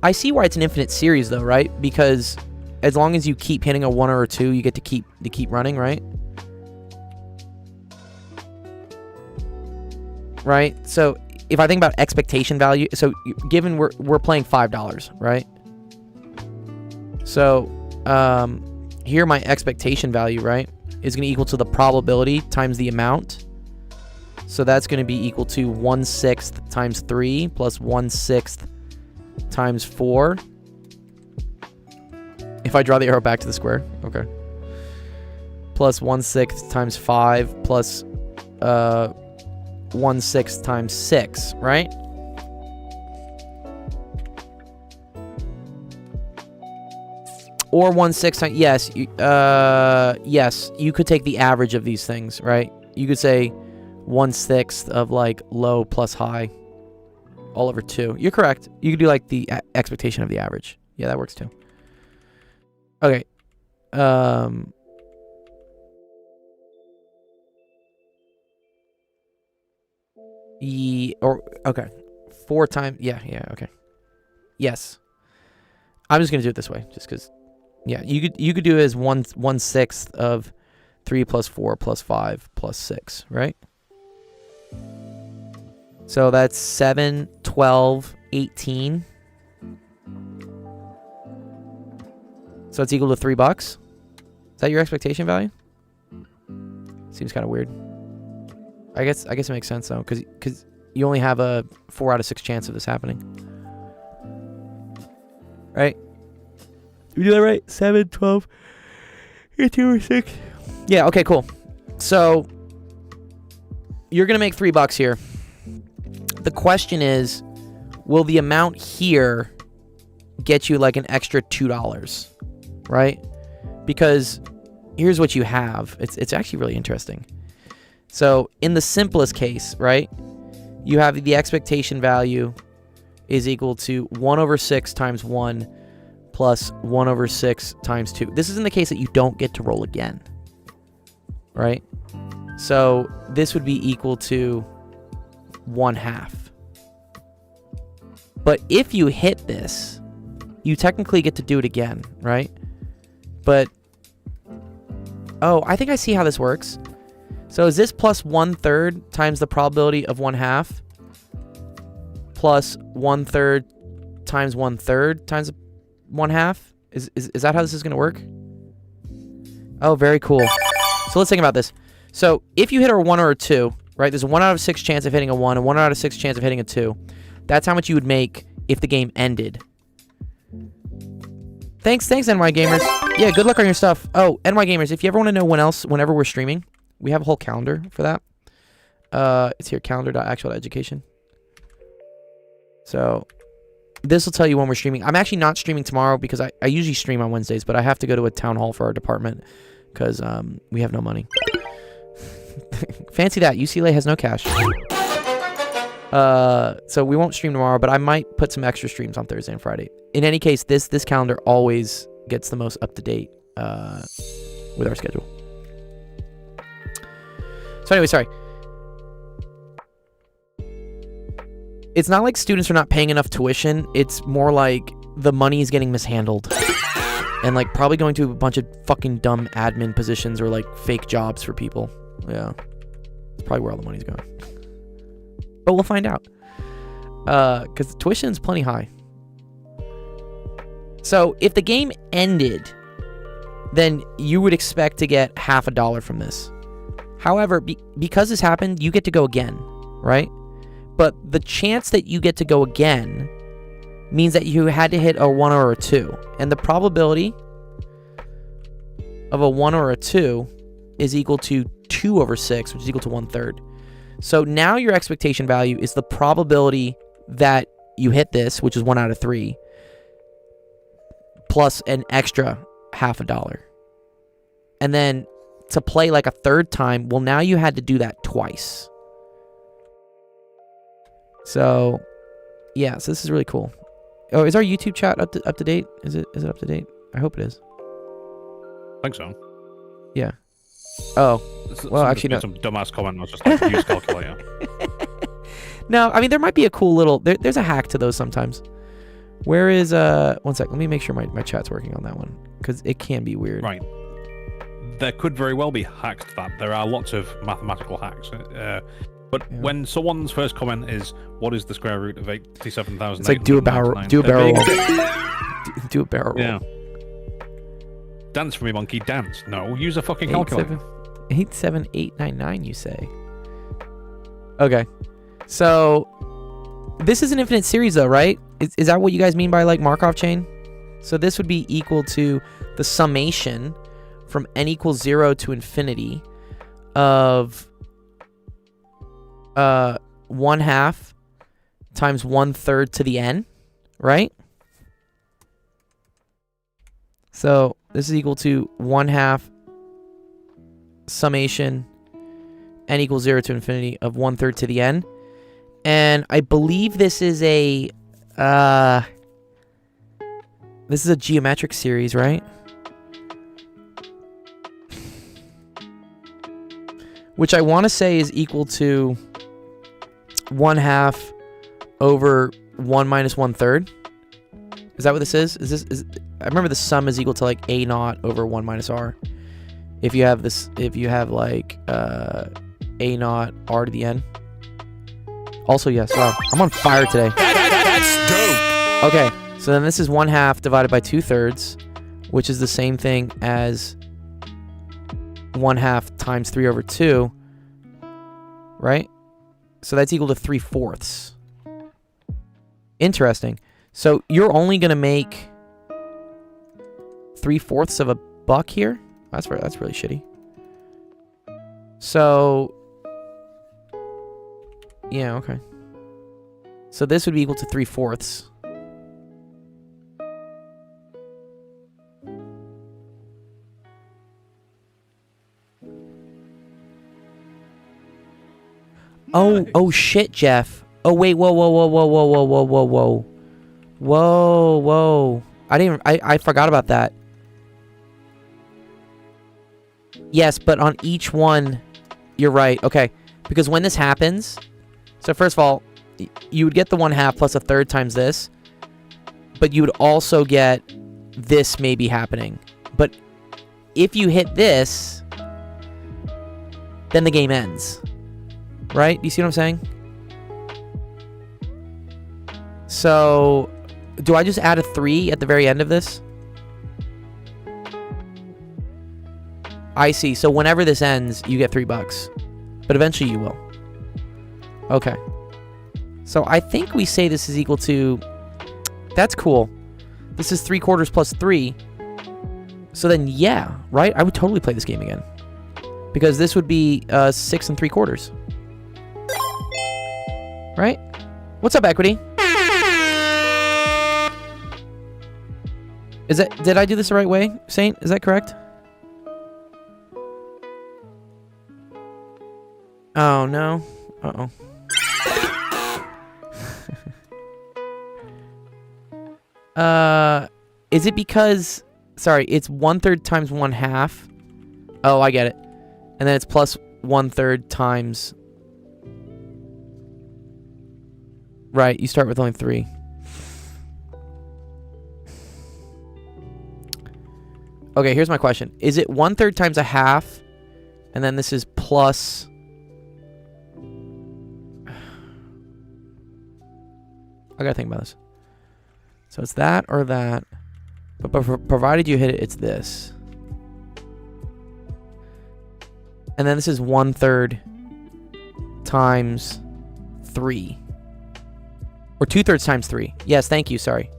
I see why it's an infinite series though, right? Because as long as you keep hitting a 1 or a 2, you get to keep running, right? Right? So if I think about expectation value, so given we're playing $5, right? So here my expectation value, right, is going to equal to the probability times the amount. So that's going to be equal to 1/6 times 3 plus 1/6 times 4. If I draw the arrow back to the square, okay. Plus 1/6 times 5 plus 1/6 times 6, right? Or 1/6 times, yes, yes, you could take the average of these things, right? You could say 1/6 of like low plus high all over 2. You're correct. You could do like the expectation of the average. Yeah, that works too. Okay. Okay. 4 times, yeah, okay. Yes. I'm just gonna do it this way, just because. Yeah, you could do it as 1/6 of 3 plus 4 plus 5 plus 6, right? So that's 7, 12, 18. So it's equal to $3. Is that your expectation value? Seems kind of weird. I guess it makes sense though, because you only have a 4 out of 6 chance of this happening, right? We do that right? 7, 12, 18, or 6. Yeah, okay, cool. So you're gonna make $3 here. The question is, will the amount here get you like an extra $2, right? Because here's what you have. It's actually really interesting. So in the simplest case, right, you have the expectation value is equal to 1/6 times 1 plus 1/6 times 2. This is in the case that you don't get to roll again, right? So this would be equal to 1/2. But if you hit this, you technically get to do it again, right? But, oh, I think I see how this works. So is this plus 1/3 times the probability of 1/2 plus 1/3 times 1/3 times 1/2? Is that how this is going to work? Oh, very cool. So let's think about this. So if you hit a 1 or a 2, right, there's a 1 out of 6 chance of hitting a 1 and 1 out of 6 chance of hitting a 2. That's how much you would make if the game ended. Thanks, NY Gamers. Yeah, good luck on your stuff. Oh, NY Gamers, if you ever want to know whenever we're streaming, we have a whole calendar for that. It's here, calendar.actual.education. So this will tell you when we're streaming. I'm actually not streaming tomorrow because I usually stream on Wednesdays, but I have to go to a town hall for our department because we have no money. Fancy that. UCLA has no cash. So we won't stream tomorrow, but I might put some extra streams on Thursday and Friday. In any case, this calendar always gets the most up-to-date with our schedule. So anyway, sorry. It's not like students are not paying enough tuition. It's more like the money is getting mishandled. And like probably going to a bunch of fucking dumb admin positions or like fake jobs for people. Yeah. It's probably where all the money's going. But we'll find out. Because tuition's plenty high. So if the game ended, then you would expect to get $50 from this. However, because this happened, you get to go again, right? But the chance that you get to go again means that you had to hit a 1 or a 2. And the probability of a 1 or a 2 is equal to 2/6, which is equal to 1/3. So now your expectation value is the probability that you hit this, which is 1 out of 3, plus an extra $50. And then to play like a third time, well, now you had to do that twice. So, yeah, so this is really cool. Oh, is our YouTube chat up to date? Is it up to date? I hope it is. I think so. Yeah. Oh, well, actually, no. Some dumbass comment was just like, use calculator. No, I mean, there might be a cool little... There's a hack to those sometimes. Where is... One sec, let me make sure my chat's working on that one. Because it can be weird. Right. There could very well be hacks to that. There are lots of mathematical hacks. But Yeah. when someone's first comment is, "What is the square root of 87,000?" It's like do a barrel roll. Do a barrel roll. Yeah. Dance for me, monkey. Dance. No, use a fucking calculator. 87899. You say. Okay, so this is an infinite series, though, right? Is that what you guys mean by like Markov chain? So this would be equal to the summation from n equals 0 to infinity of 1/2 times 1/3 to the n, right? So this is equal to 1/2 summation n equals 0 to infinity of 1/3 to the n. And I believe this is a geometric series, right? Which I want to say is equal to 1/2 over 1 minus 1/3. Is that what this is? I remember the sum is equal to like a naught over 1 minus r. If you have like a naught r to the n. Also, yes. Wow, I'm on fire today. That's dope. Okay, so then this is 1/2 divided by 2/3, which is the same thing as 1/2 times 3 over 2, right? So that's equal to 3/4. Interesting. So you're only gonna make 3/4 of a buck here? That's really shitty. So yeah, okay. So this would be equal to 3/4. Oh shit, Jeff. Oh wait, whoa. I forgot about that. Yes, but on each one, you're right. Okay, because when this happens, so first of all, you would get the 1/2 plus 1/3 times this, but you would also get this maybe happening. But if you hit this, then the game ends. Right? Do you see what I'm saying? So, do I just add a 3 at the very end of this? I see. So whenever this ends, you get $3. But eventually you will. Okay. So I think we say this is equal to... That's cool. This is 3/4 plus 3. So then, yeah, right? I would totally play this game again. Because this would be 6 3/4. Right? What's up, Equity? Did I do this the right way, Saint? Is that correct? Oh, no. Uh-oh. Is it because... Sorry, it's 1/3 times 1/2. Oh, I get it. And then it's plus 1/3 times... Right, you start with only 3. Okay, here's my question. Is it 1/3 times 1/2, and then this is plus... I gotta think about this. So it's that or that, but provided you hit it, it's this. And then this is 1/3 times 3. Or 2/3 times 3. Yes, thank you, sorry.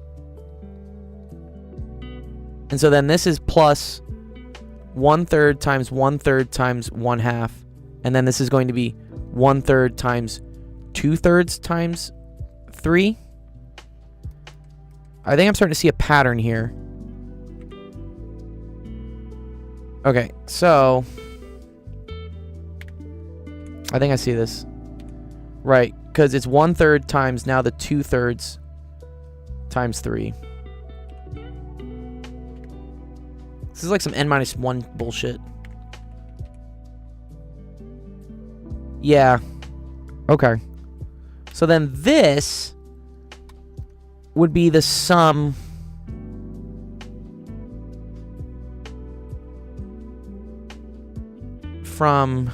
And so then this is plus 1/3 times 1/3 times 1/2. And then this is going to be 1/3 times 2/3 times 3. I think I'm starting to see a pattern here. Okay, so... I think I see this. Right, because it's 1/3 times now the 2/3 times 3. This is like some n-1 bullshit. Yeah. Okay. So then this would be the sum from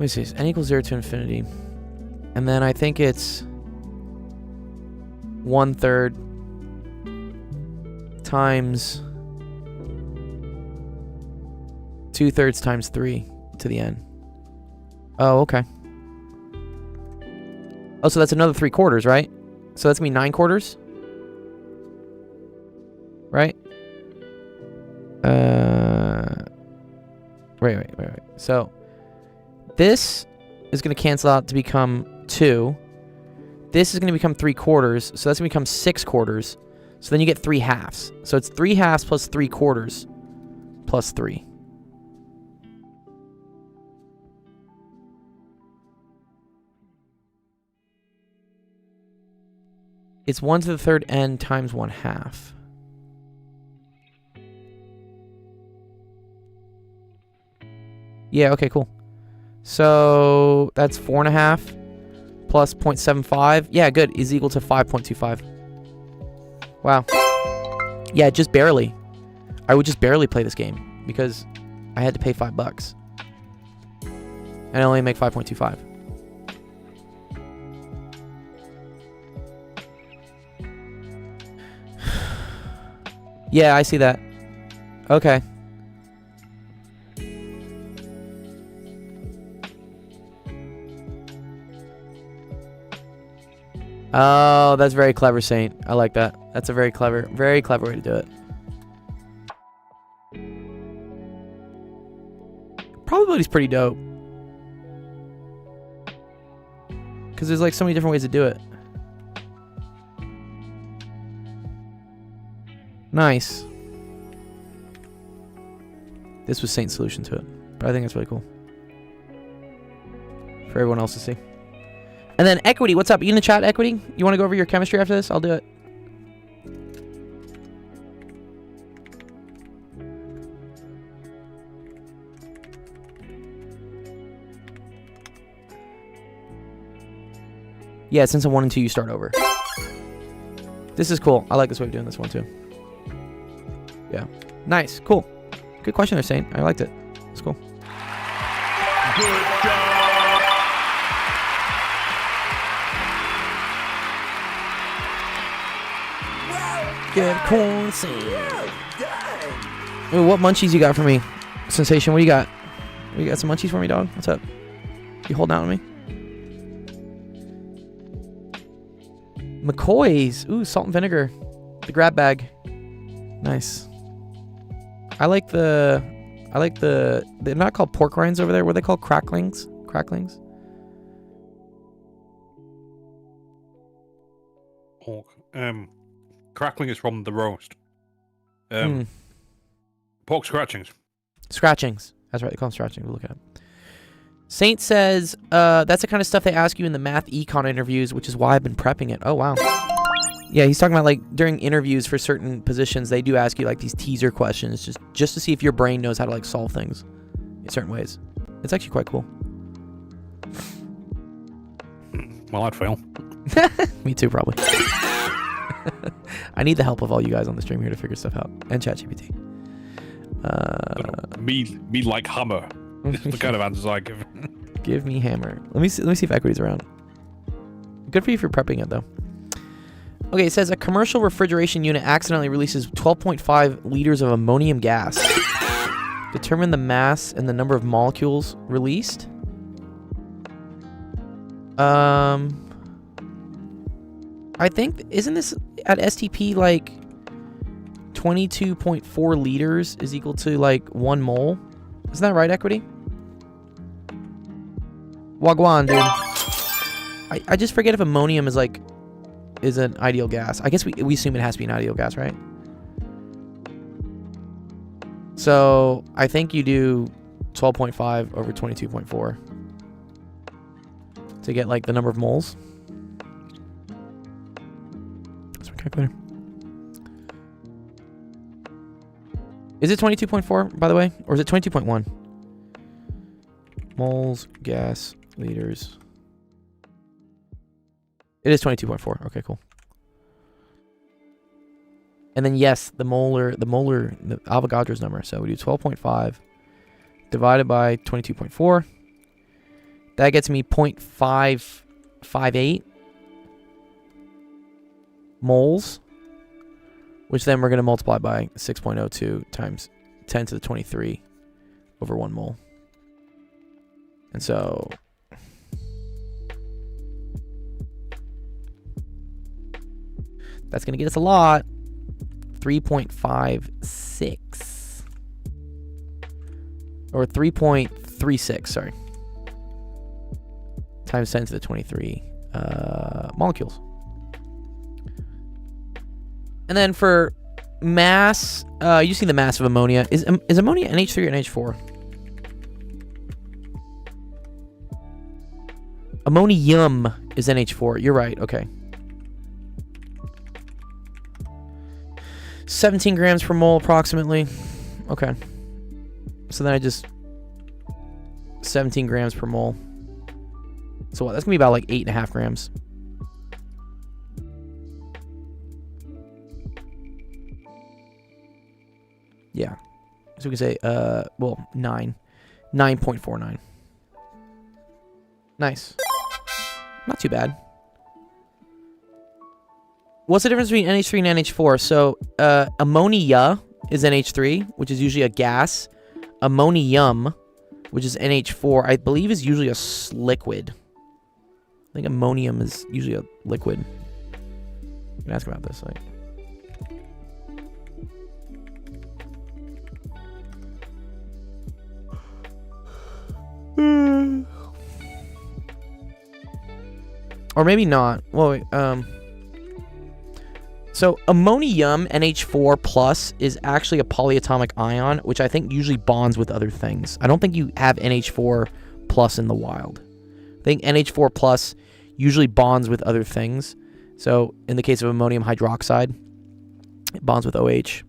me see. N equals 0 to infinity. And then I think it's 1/3 times 2/3 times 3 to the n. Oh, okay. Oh, so that's another 3/4, right? So that's me 9/4, right? Wait. So this is going to cancel out to become 2. This is going to become 3/4, so that's going to become 6/4. So then you get 3/2. So it's 3/2 plus 3/4 plus 3. It's 1 to the 3rd n times 1/2. Yeah, okay, cool. So that's 4.5 plus 0.75. Yeah, good. Is equal to 5.25. Wow. Yeah, just barely. I would just barely play this game because I had to pay $5. And I only make 5.25. Yeah, I see that. Okay. Oh, that's very clever, Saint. I like that. That's a very clever way to do it. Probability's pretty dope. Because there's like so many different ways to do it. Nice. This was Saint's solution to it. But I think it's really cool. For everyone else to see. And then Equity, what's up? You in the chat, Equity? You want to go over your chemistry after this? I'll do it. Yeah, since I'm 1 and 2, you start over. This is cool. I like this way of doing this one too. Yeah. Nice. Cool. Good question there, Saint. I liked it. It's cool. Good job. Good corn, Saint. Ooh, what munchies you got for me? Sensation, what do you got? You got some munchies for me, dog? What's up? You holding out on me? McCoy's. Ooh, salt and vinegar. The grab bag. Nice. They're not called pork rinds over there. What are they called? Cracklings? Cracklings? Pork. Crackling is from the roast. Pork scratchings. Scratchings. That's right. They call them scratchings. We'll look at them. Saint says, that's the kind of stuff they ask you in the math econ interviews, which is why I've been prepping it. Oh, wow. Yeah, he's talking about, like, during interviews for certain positions, they do ask you, like, these teaser questions just to see if your brain knows how to, like, solve things in certain ways. It's actually quite cool. Well, I'd fail. Me too, probably. I need the help of all you guys on the stream here to figure stuff out. And ChatGPT. Me like hammer. The kind of answers I give. Give me hammer. Let me see if Equity's around. Good for you for prepping it, though. Okay, it says a commercial refrigeration unit accidentally releases 12.5 liters of ammonium gas. Determine the mass and the number of molecules released. I think, isn't this at STP like 22.4 liters is equal to like 1 mole? Isn't that right, Equity? Wagwan, dude. I just forget if ammonium is like is an ideal gas. I guess we assume it has to be an ideal gas, right? So I think you do 12.5 over 22.4 to get like the number of moles. That's my calculator. Is it 22.4, by the way? Or is it 22.1? Moles, gas, liters. It is 22.4. Okay, cool. And then yes, the Avogadro's number. So we do 12.5 divided by 22.4 That gets me 0.558 moles, which then we're going to multiply by 6.02 times 10 to the 23 over 1 mole. And so that's going to get us a lot. 3.56. Or 3.36, sorry. Times 10 to the 23 molecules. And then for mass, you see the mass of ammonia. Is ammonia NH3 or NH4? Ammonium is NH4. You're right. Okay. 17 grams per mole approximately. Okay. So then I just 17 grams per mole. So what? That's gonna be about like 8.5 grams. Yeah. So we can say, well, 9.49. Nice. Not too bad. What's the difference between NH3 and NH4? So, ammonia is NH3, which is usually a gas. Ammonium, which is NH4, I believe is usually a liquid. I think ammonium is usually a liquid. You can ask about this. Like. Or maybe not. Well, wait, so ammonium NH4 plus is actually a polyatomic ion, which I think usually bonds with other things. I don't think you have NH4 plus in the wild. I think NH4 plus usually bonds with other things. So in the case of ammonium hydroxide, it bonds with OH.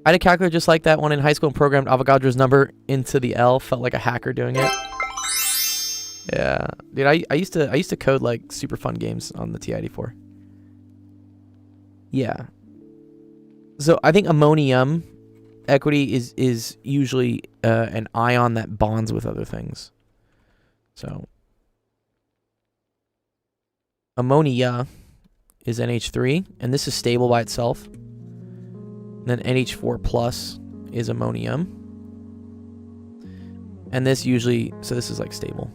I had a calculator just like that one in high school and programmed Avogadro's number into the L. Felt like a hacker doing it. Yeah, dude, I used to code like super fun games on the TI-84. Yeah. So I think ammonium equity is usually an ion that bonds with other things. So ammonia is NH3, and this is stable by itself. And then NH4 plus is ammonium. And this usually, so this is like stable.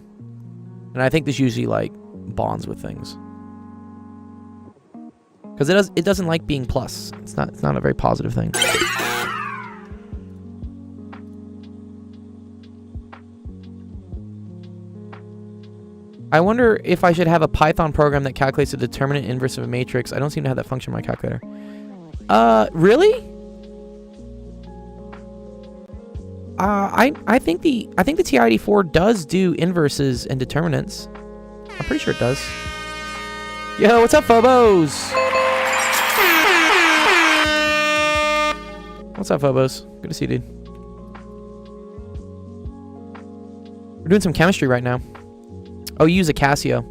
And I think this usually like bonds with things. Because it doesn't like being plus. It's not a very positive thing. I wonder if I should have a Python program that calculates the determinant inverse of a matrix. I don't seem to have that function in my calculator. Really? I think the TI-84 does do inverses and determinants. I'm pretty sure it does. Yo, what's up, Phobos? What's up, Phobos? Good to see you, dude. We're doing some chemistry right now. Oh, you use a Casio.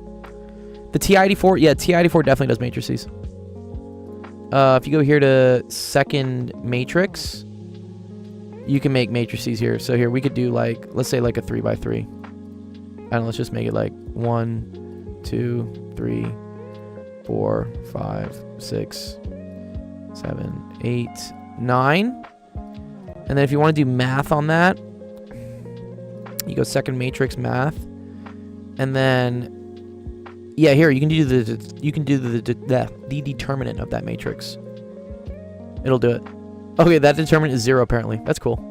The TI-84, yeah, TI-84 definitely does matrices. If you go here to second matrix, you can make matrices here. So here we could do like, let's say like a 3x3. And let's just make it like 1, 2, 3, 4, 5, 6, 7, 8, 9. And then if you want to do math on that, you go second matrix math. And then, yeah, here you can do the determinant of that matrix. It'll do it. Okay, that determinant is 0 apparently. That's cool.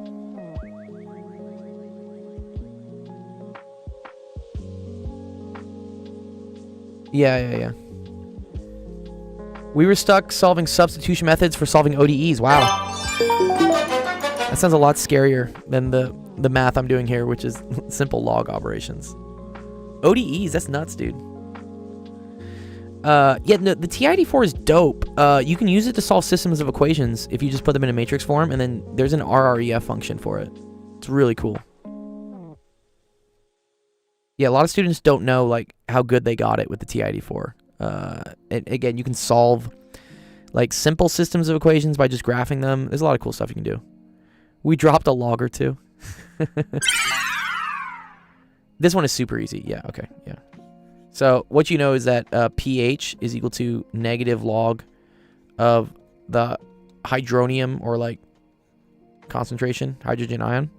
Yeah. We were stuck solving substitution methods for solving ODEs. Wow. That sounds a lot scarier than the math I'm doing here, which is simple log operations. ODEs, that's nuts, dude. Yeah, no, the TI-84 is dope. You can use it to solve systems of equations if you just put them in a matrix form, and then there's an RREF function for it. It's really cool. Yeah, a lot of students don't know like how good they got it with the TI-84. And again, you can solve like simple systems of equations by just graphing them. There's a lot of cool stuff you can do. We dropped a log or two. This one is super easy. Yeah, okay, yeah. So what you know is that pH is equal to negative log of the hydronium, or like concentration, hydrogen ion.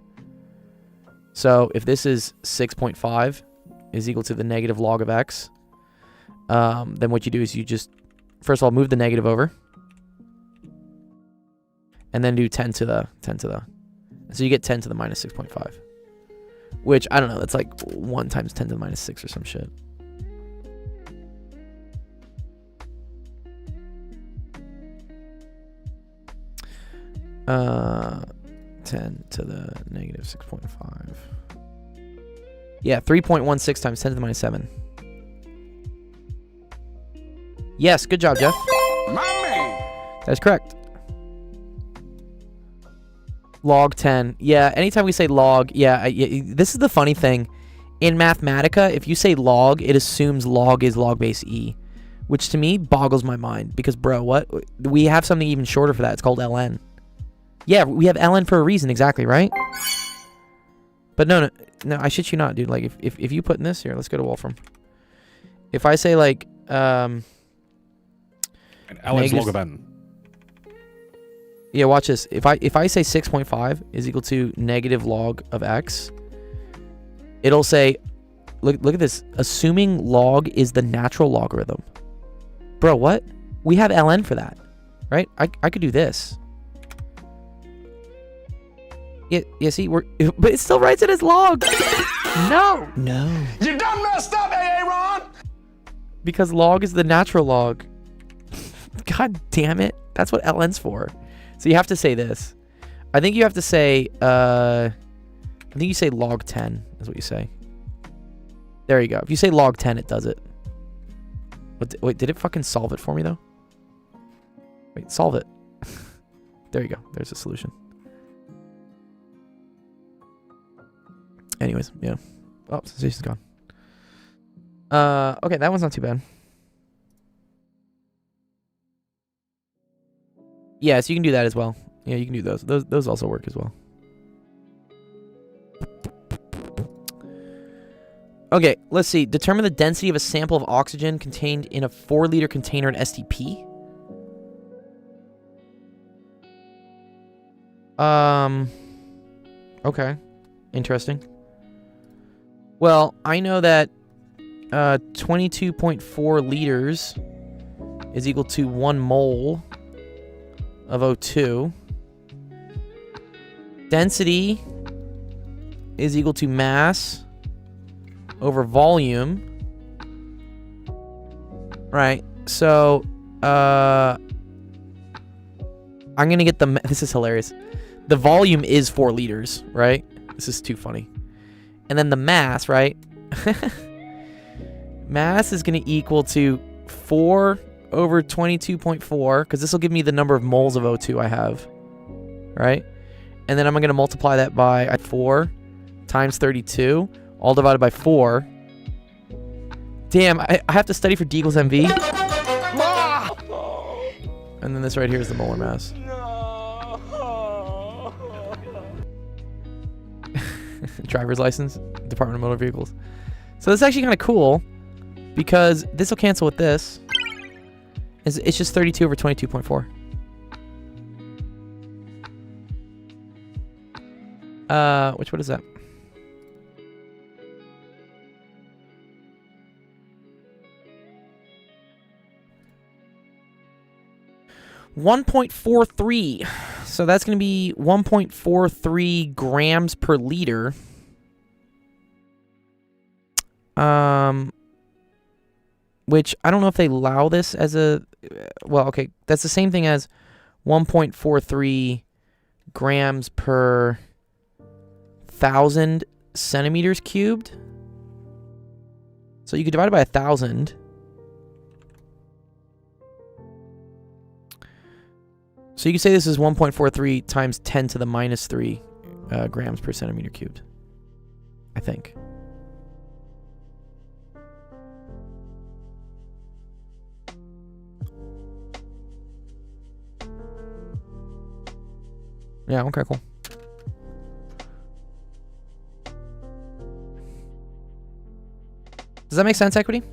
So if this is 6.5 is equal to the negative log of x, then what you do is you just, first of all, move the negative over, and then do 10 to the, so you get 10 to the minus 6.5, which, I don't know, that's like 1 times 10 to the minus 6 or some shit. Uh, 10 to the negative 6.5. Yeah, 3.16 times 10 to the minus 7. Yes, good job, Jeff. My man. That's correct. Log 10. Yeah, anytime we say log, this is the funny thing. In Mathematica, if you say log, it assumes log is log base e, which to me boggles my mind, because, bro, what? We have something even shorter for that. It's called ln. Yeah, we have ln for a reason, exactly, right? But no, I shit you not, dude. Like, if you put in this here, let's go to Wolfram. If I say, like, And ln's log of n. Yeah, watch this. If I say 6.5 is equal to negative log of x, it'll say, look at this, assuming log is the natural logarithm. Bro, what? We have ln for that, right? I could do this. Yeah, see, but it still writes it as log. No. You done messed up, Aaron. Because log is the natural log. God damn it. That's what ln's for. So you have to say this. I think you have to say, I think you say log 10 is what you say. There you go. If you say log 10, it does it. Wait, did it fucking solve it for me, though? Wait, solve it. There you go. There's a solution. Anyways, yeah. Oh, sensation's gone. Okay, that one's not too bad. Yeah, so you can do that as well. Yeah, you can do those. Those also work as well. Okay, let's see. Determine the density of a sample of oxygen contained in a 4-liter container at STP. Okay. Interesting. Well, I know that 22.4 liters is equal to 1 mole of O2. Density is equal to mass over volume. Right. So, I'm going to get the... This is hilarious. The volume is 4 liters, right? This is too funny. And then the mass, right? Mass is going to equal to 4 over 22.4, because this will give me the number of moles of O2 I have, right? And then I'm going to multiply that by 4 times 32, all divided by 4. Damn, I have to study for D equals MV. And then this right here is the molar mass. Driver's license, Department of Motor Vehicles. So this is actually kind of cool, because this will cancel with this. It's just 32 over 22.4. What is that? .43. So that's going to be 1.43 grams per liter. Which I don't know if they allow this as a... Well, okay, that's the same thing as 1.43 grams per 1,000 centimeters cubed. So you could divide it by 1,000. So you could say this is 1.43 times 10 to the minus 3 grams per centimeter cubed, I think. Yeah, okay, cool. Does that make sense, Equity?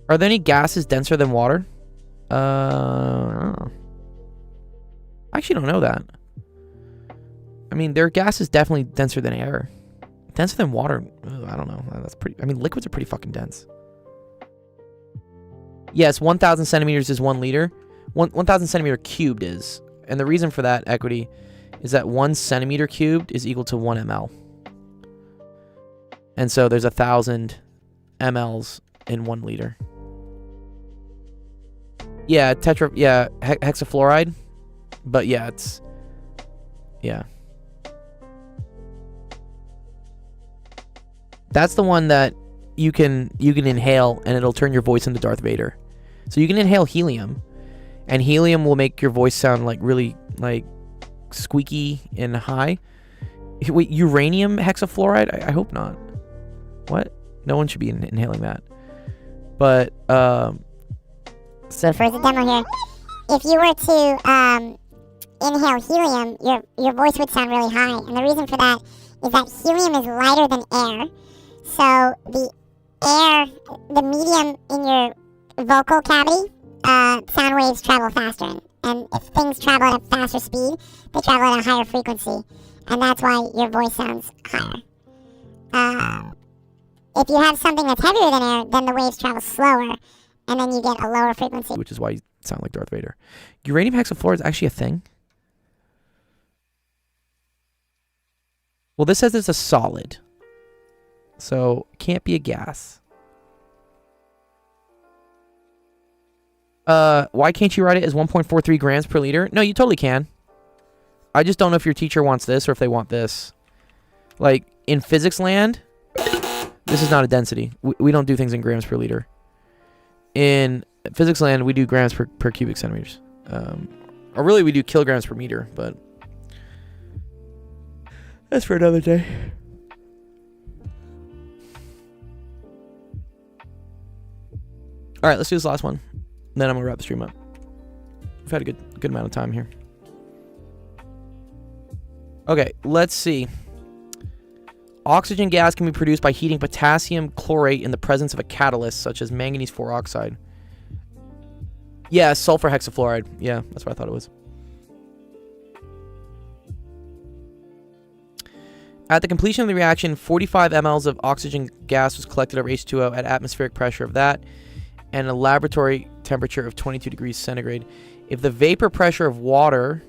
Are there any gases denser than water? I don't know. I actually don't know that. I mean, there are gases definitely denser than air. Denser than water? Ugh, I don't know. That's pretty. I mean, liquids are pretty fucking dense. Yes, 1,000 centimeters is 1 liter. 1,000 centimeter cubed is. And the reason for that, Equity, is that 1 centimeter cubed is equal to 1 ml. And so there's 1,000 mLs in 1 liter. Yeah, hexafluoride. But yeah, it's... Yeah. That's the one that you can inhale and it'll turn your voice into Darth Vader. So you can inhale helium, and helium will make your voice sound like really like squeaky and high. Wait, uranium hexafluoride? I hope not. What? No one should be inhaling that. But so for the demo here, if you were to inhale helium, your voice would sound really high, and the reason for that is that helium is lighter than air. So the medium in your vocal cavity, sound waves travel faster. And if things travel at a faster speed, they travel at a higher frequency. And that's why your voice sounds higher. If you have something that's heavier than air, then the waves travel slower, and then you get a lower frequency. Which is why you sound like Darth Vader. Uranium hexafluoride is actually a thing? Well, this says it's a solid. So, it can't be a gas. Why can't you write it as 1.43 grams per liter? No, you totally can. I just don't know if your teacher wants this or if they want this. Like, in physics land, this is not a density. We don't do things in grams per liter. In physics land, we do grams per cubic centimeters. Or really, we do kilograms per meter, but that's for another day. All right, let's do this last one. Then I'm gonna wrap the stream up. We've had a good amount of time here. Okay, let's see. Oxygen gas can be produced by heating potassium chlorate in the presence of a catalyst, such as manganese 4 oxide. Yeah, sulfur hexafluoride. Yeah, that's what I thought it was. At the completion of the reaction, 45 mLs of oxygen gas was collected over H2O at atmospheric pressure of that and a laboratory temperature of 22 degrees centigrade. If the vapor pressure of water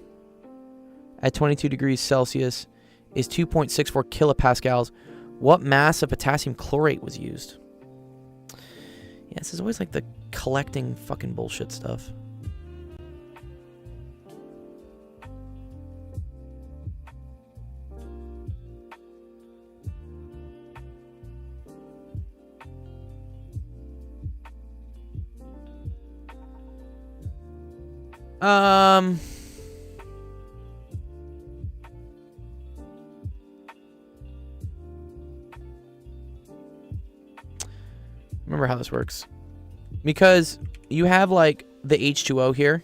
at 22 degrees Celsius is 2.64 kilopascals, what mass of potassium chlorate was used? Yeah, this is always like the collecting fucking bullshit stuff. Remember how this works. Because you have like the H2O here.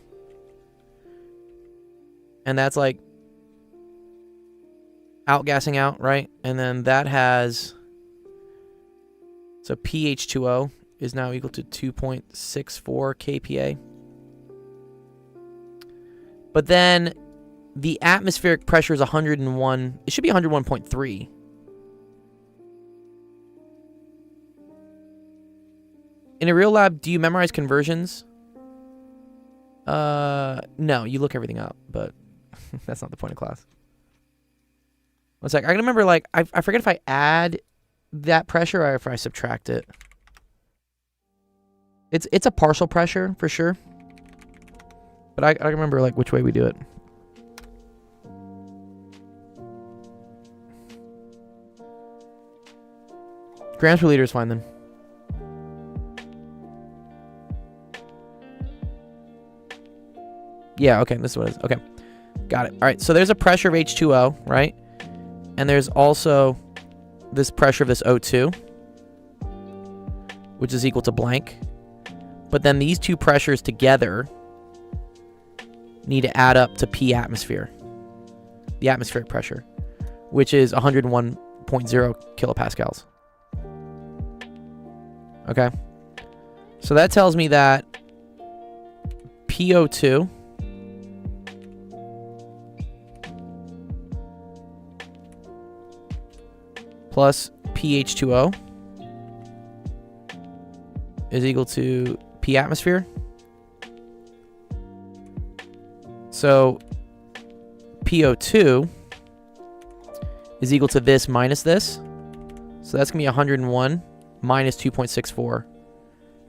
And that's like outgassing out, right? And then that has, so pH2O is now equal to 2.64 kPa. But then the atmospheric pressure is 101. It should be 101.3. In a real lab, do you memorize conversions? No, you look everything up, but that's not the point of class. One sec. I can remember, like, I forget if I add that pressure or if I subtract it. It's a partial pressure for sure. But I remember, like, which way we do it. Grams per liter is fine then. Yeah, okay, this is what it is. Okay, got it. All right, so there's a pressure of H2O, right? And there's also this pressure of this O2, which is equal to blank. But then these two pressures together need to add up to P atmosphere, the atmospheric pressure. which is 101.0 kilopascals. Okay. So that tells me that PO2 plus pH2O is equal to P atmosphere. So PO2 is equal to this minus this. So that's going to be 101 minus 2.64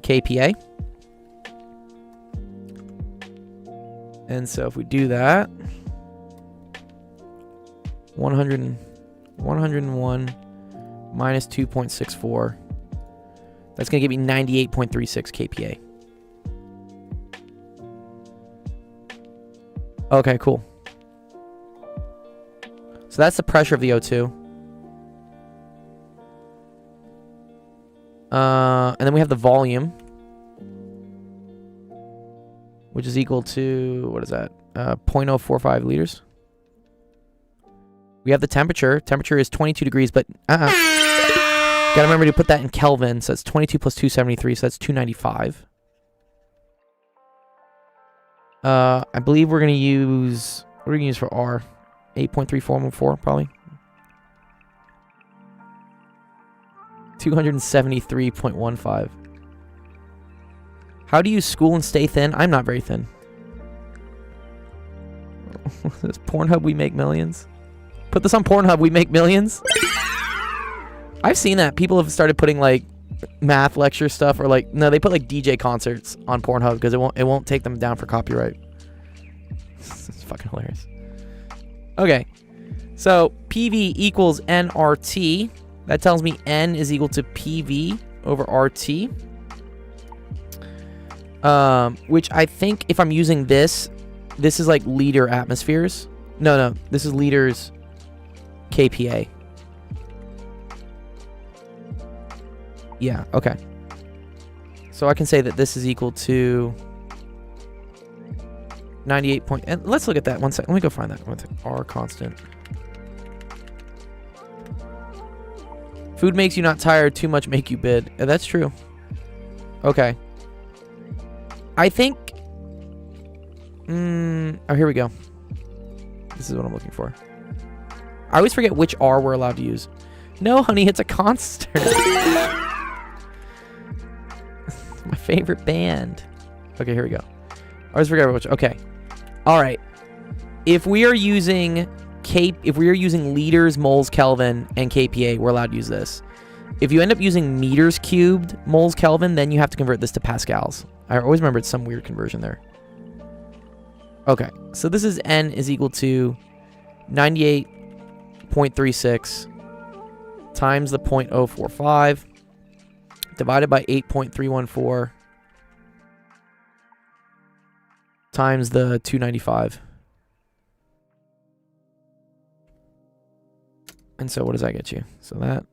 kPa. And so if we do that, 101 minus 2.64, that's going to give me 98.36 kPa. Okay, cool. So that's the pressure of the O2. And then we have the volume, which is equal to, what is that? 0.045 liters. We have the temperature. Temperature is 22 degrees, but gotta remember to put that in Kelvin. So that's 22 plus 273, so that's 295. I believe we're gonna use, what are we gonna use for R? 8.3414 probably. 273.15. How do you school and stay thin? I'm not very thin. This Pornhub, we make millions. Put this on Pornhub, we make millions. I've seen that. People have started putting like math lecture stuff, or like, no, they put like DJ concerts on Pornhub because it won't take them down for copyright. It's fucking hilarious. Okay, so PV equals nRT. That tells me N is equal to PV over RT. Which I think if I'm using this is like liter atmospheres. No, this is liters kPa. Yeah, okay. So I can say that this is equal to 98 point... And let's look at that. One second. Let me go find that. One second. R constant. Food makes you not tired. Too much make you bid. That's true. Okay. I think... oh, here we go. This is what I'm looking for. I always forget which R we're allowed to use. No, honey, it's a constant. My favorite band. Okay, here we go. I always forget which. Okay. All right. If we are using liters, moles, Kelvin, and kPa, we're allowed to use this. If you end up using meters cubed, moles, Kelvin, then you have to convert this to pascals. I always remember it's some weird conversion there. Okay, so this is N is equal to 98.36 times the 0.045 divided by 8.314 times the 295. And so what does that get you? So that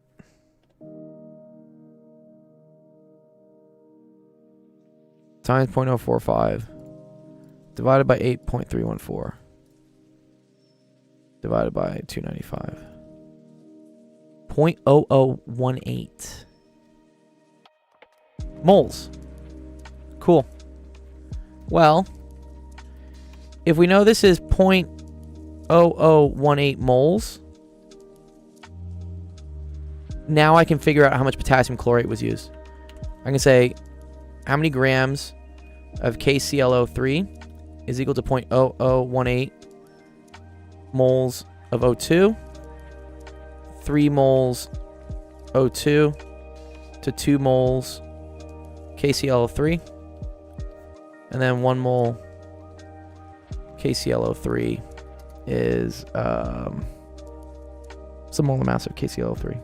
times 0.045 divided by 8.314 divided by 295. 0.0018 moles. Cool. Well, if we know this is 0.0018 moles, now I can figure out how much potassium chlorate was used. I can say how many grams of KClO3 is equal to 0.0018 moles of O2, 3 moles O2 to 2 moles KClO3, and then 1 mole KClO3 is what's the molar mass of KClO3?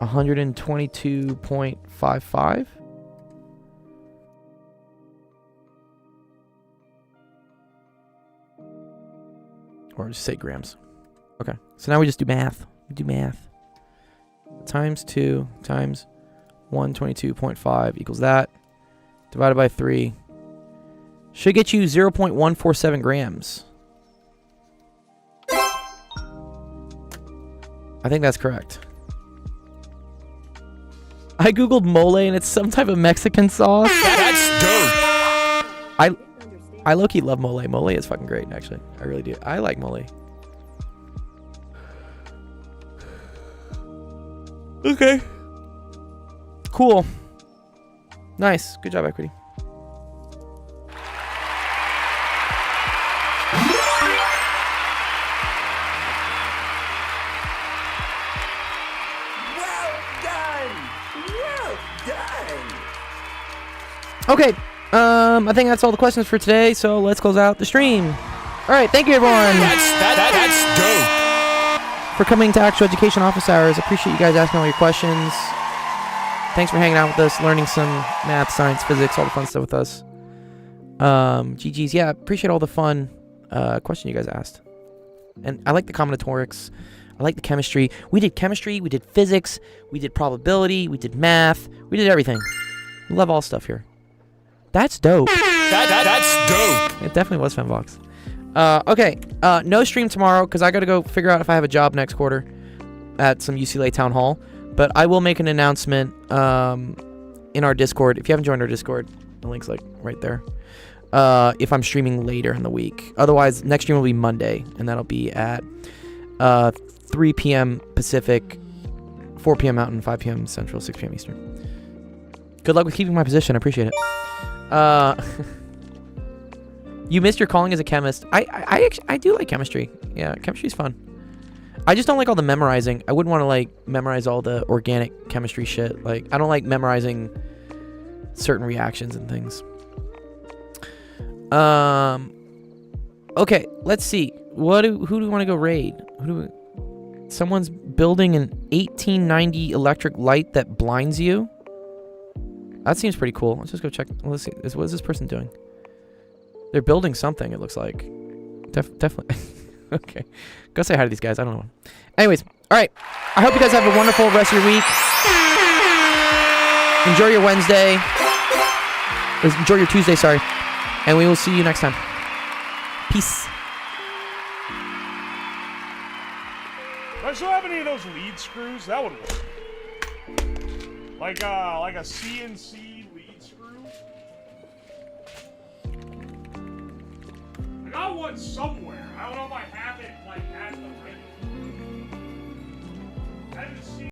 122.55. Or just say grams. Okay. So now we just do math. We do math. Times 2 times 122.5 equals that. Divided by 3. Should get you 0.147 grams. I think that's correct. I googled mole and it's some type of Mexican sauce. That's dope. I low-key love mole. Mole is fucking great, actually. I really do. I like mole. Okay. Cool. Nice. Good job, Equity. Okay, I think that's all the questions for today, so let's close out the stream. All right, thank you, everyone. That's dope. For coming to Actual Education Office Hours. Appreciate you guys asking all your questions. Thanks for hanging out with us, learning some math, science, physics, all the fun stuff with us. GG's, yeah, appreciate all the fun questions you guys asked. And I like the combinatorics. I like the chemistry. We did chemistry, we did physics, we did probability, we did math, we did everything. We love all stuff here. That's dope. That's dope. It definitely was Femvox. Okay, no stream tomorrow because I got to go figure out if I have a job next quarter at some UCLA Town Hall. But I will make an announcement in our Discord. If you haven't joined our Discord, the link's like right there. If I'm streaming later in the week. Otherwise, next stream will be Monday, and that'll be at 3 p.m. Pacific, 4 p.m. Mountain, 5 p.m. Central, 6 p.m. Eastern. Good luck with keeping my position. I appreciate it. You missed your calling as a chemist. I do like chemistry. Yeah, chemistry's fun. I just don't like all the memorizing. I wouldn't want to like memorize all the organic chemistry shit. Like I don't like memorizing certain reactions and things. Okay, let's see. Who do we want to go raid? Someone's building an 1890 electric light that blinds you. That seems pretty cool. Let's just go check. Let's see. What is this person doing? They're building something, it looks like. Definitely. Okay. Go say hi to these guys. I don't know. Anyways. All right. I hope you guys have a wonderful rest of your week. Enjoy your Wednesday. Enjoy your Tuesday, sorry. And we will see you next time. Peace. Do I still have any of those lead screws? That would work. Like a CNC lead screw. I got one somewhere. I don't know if I have it like at the ready. I haven't seen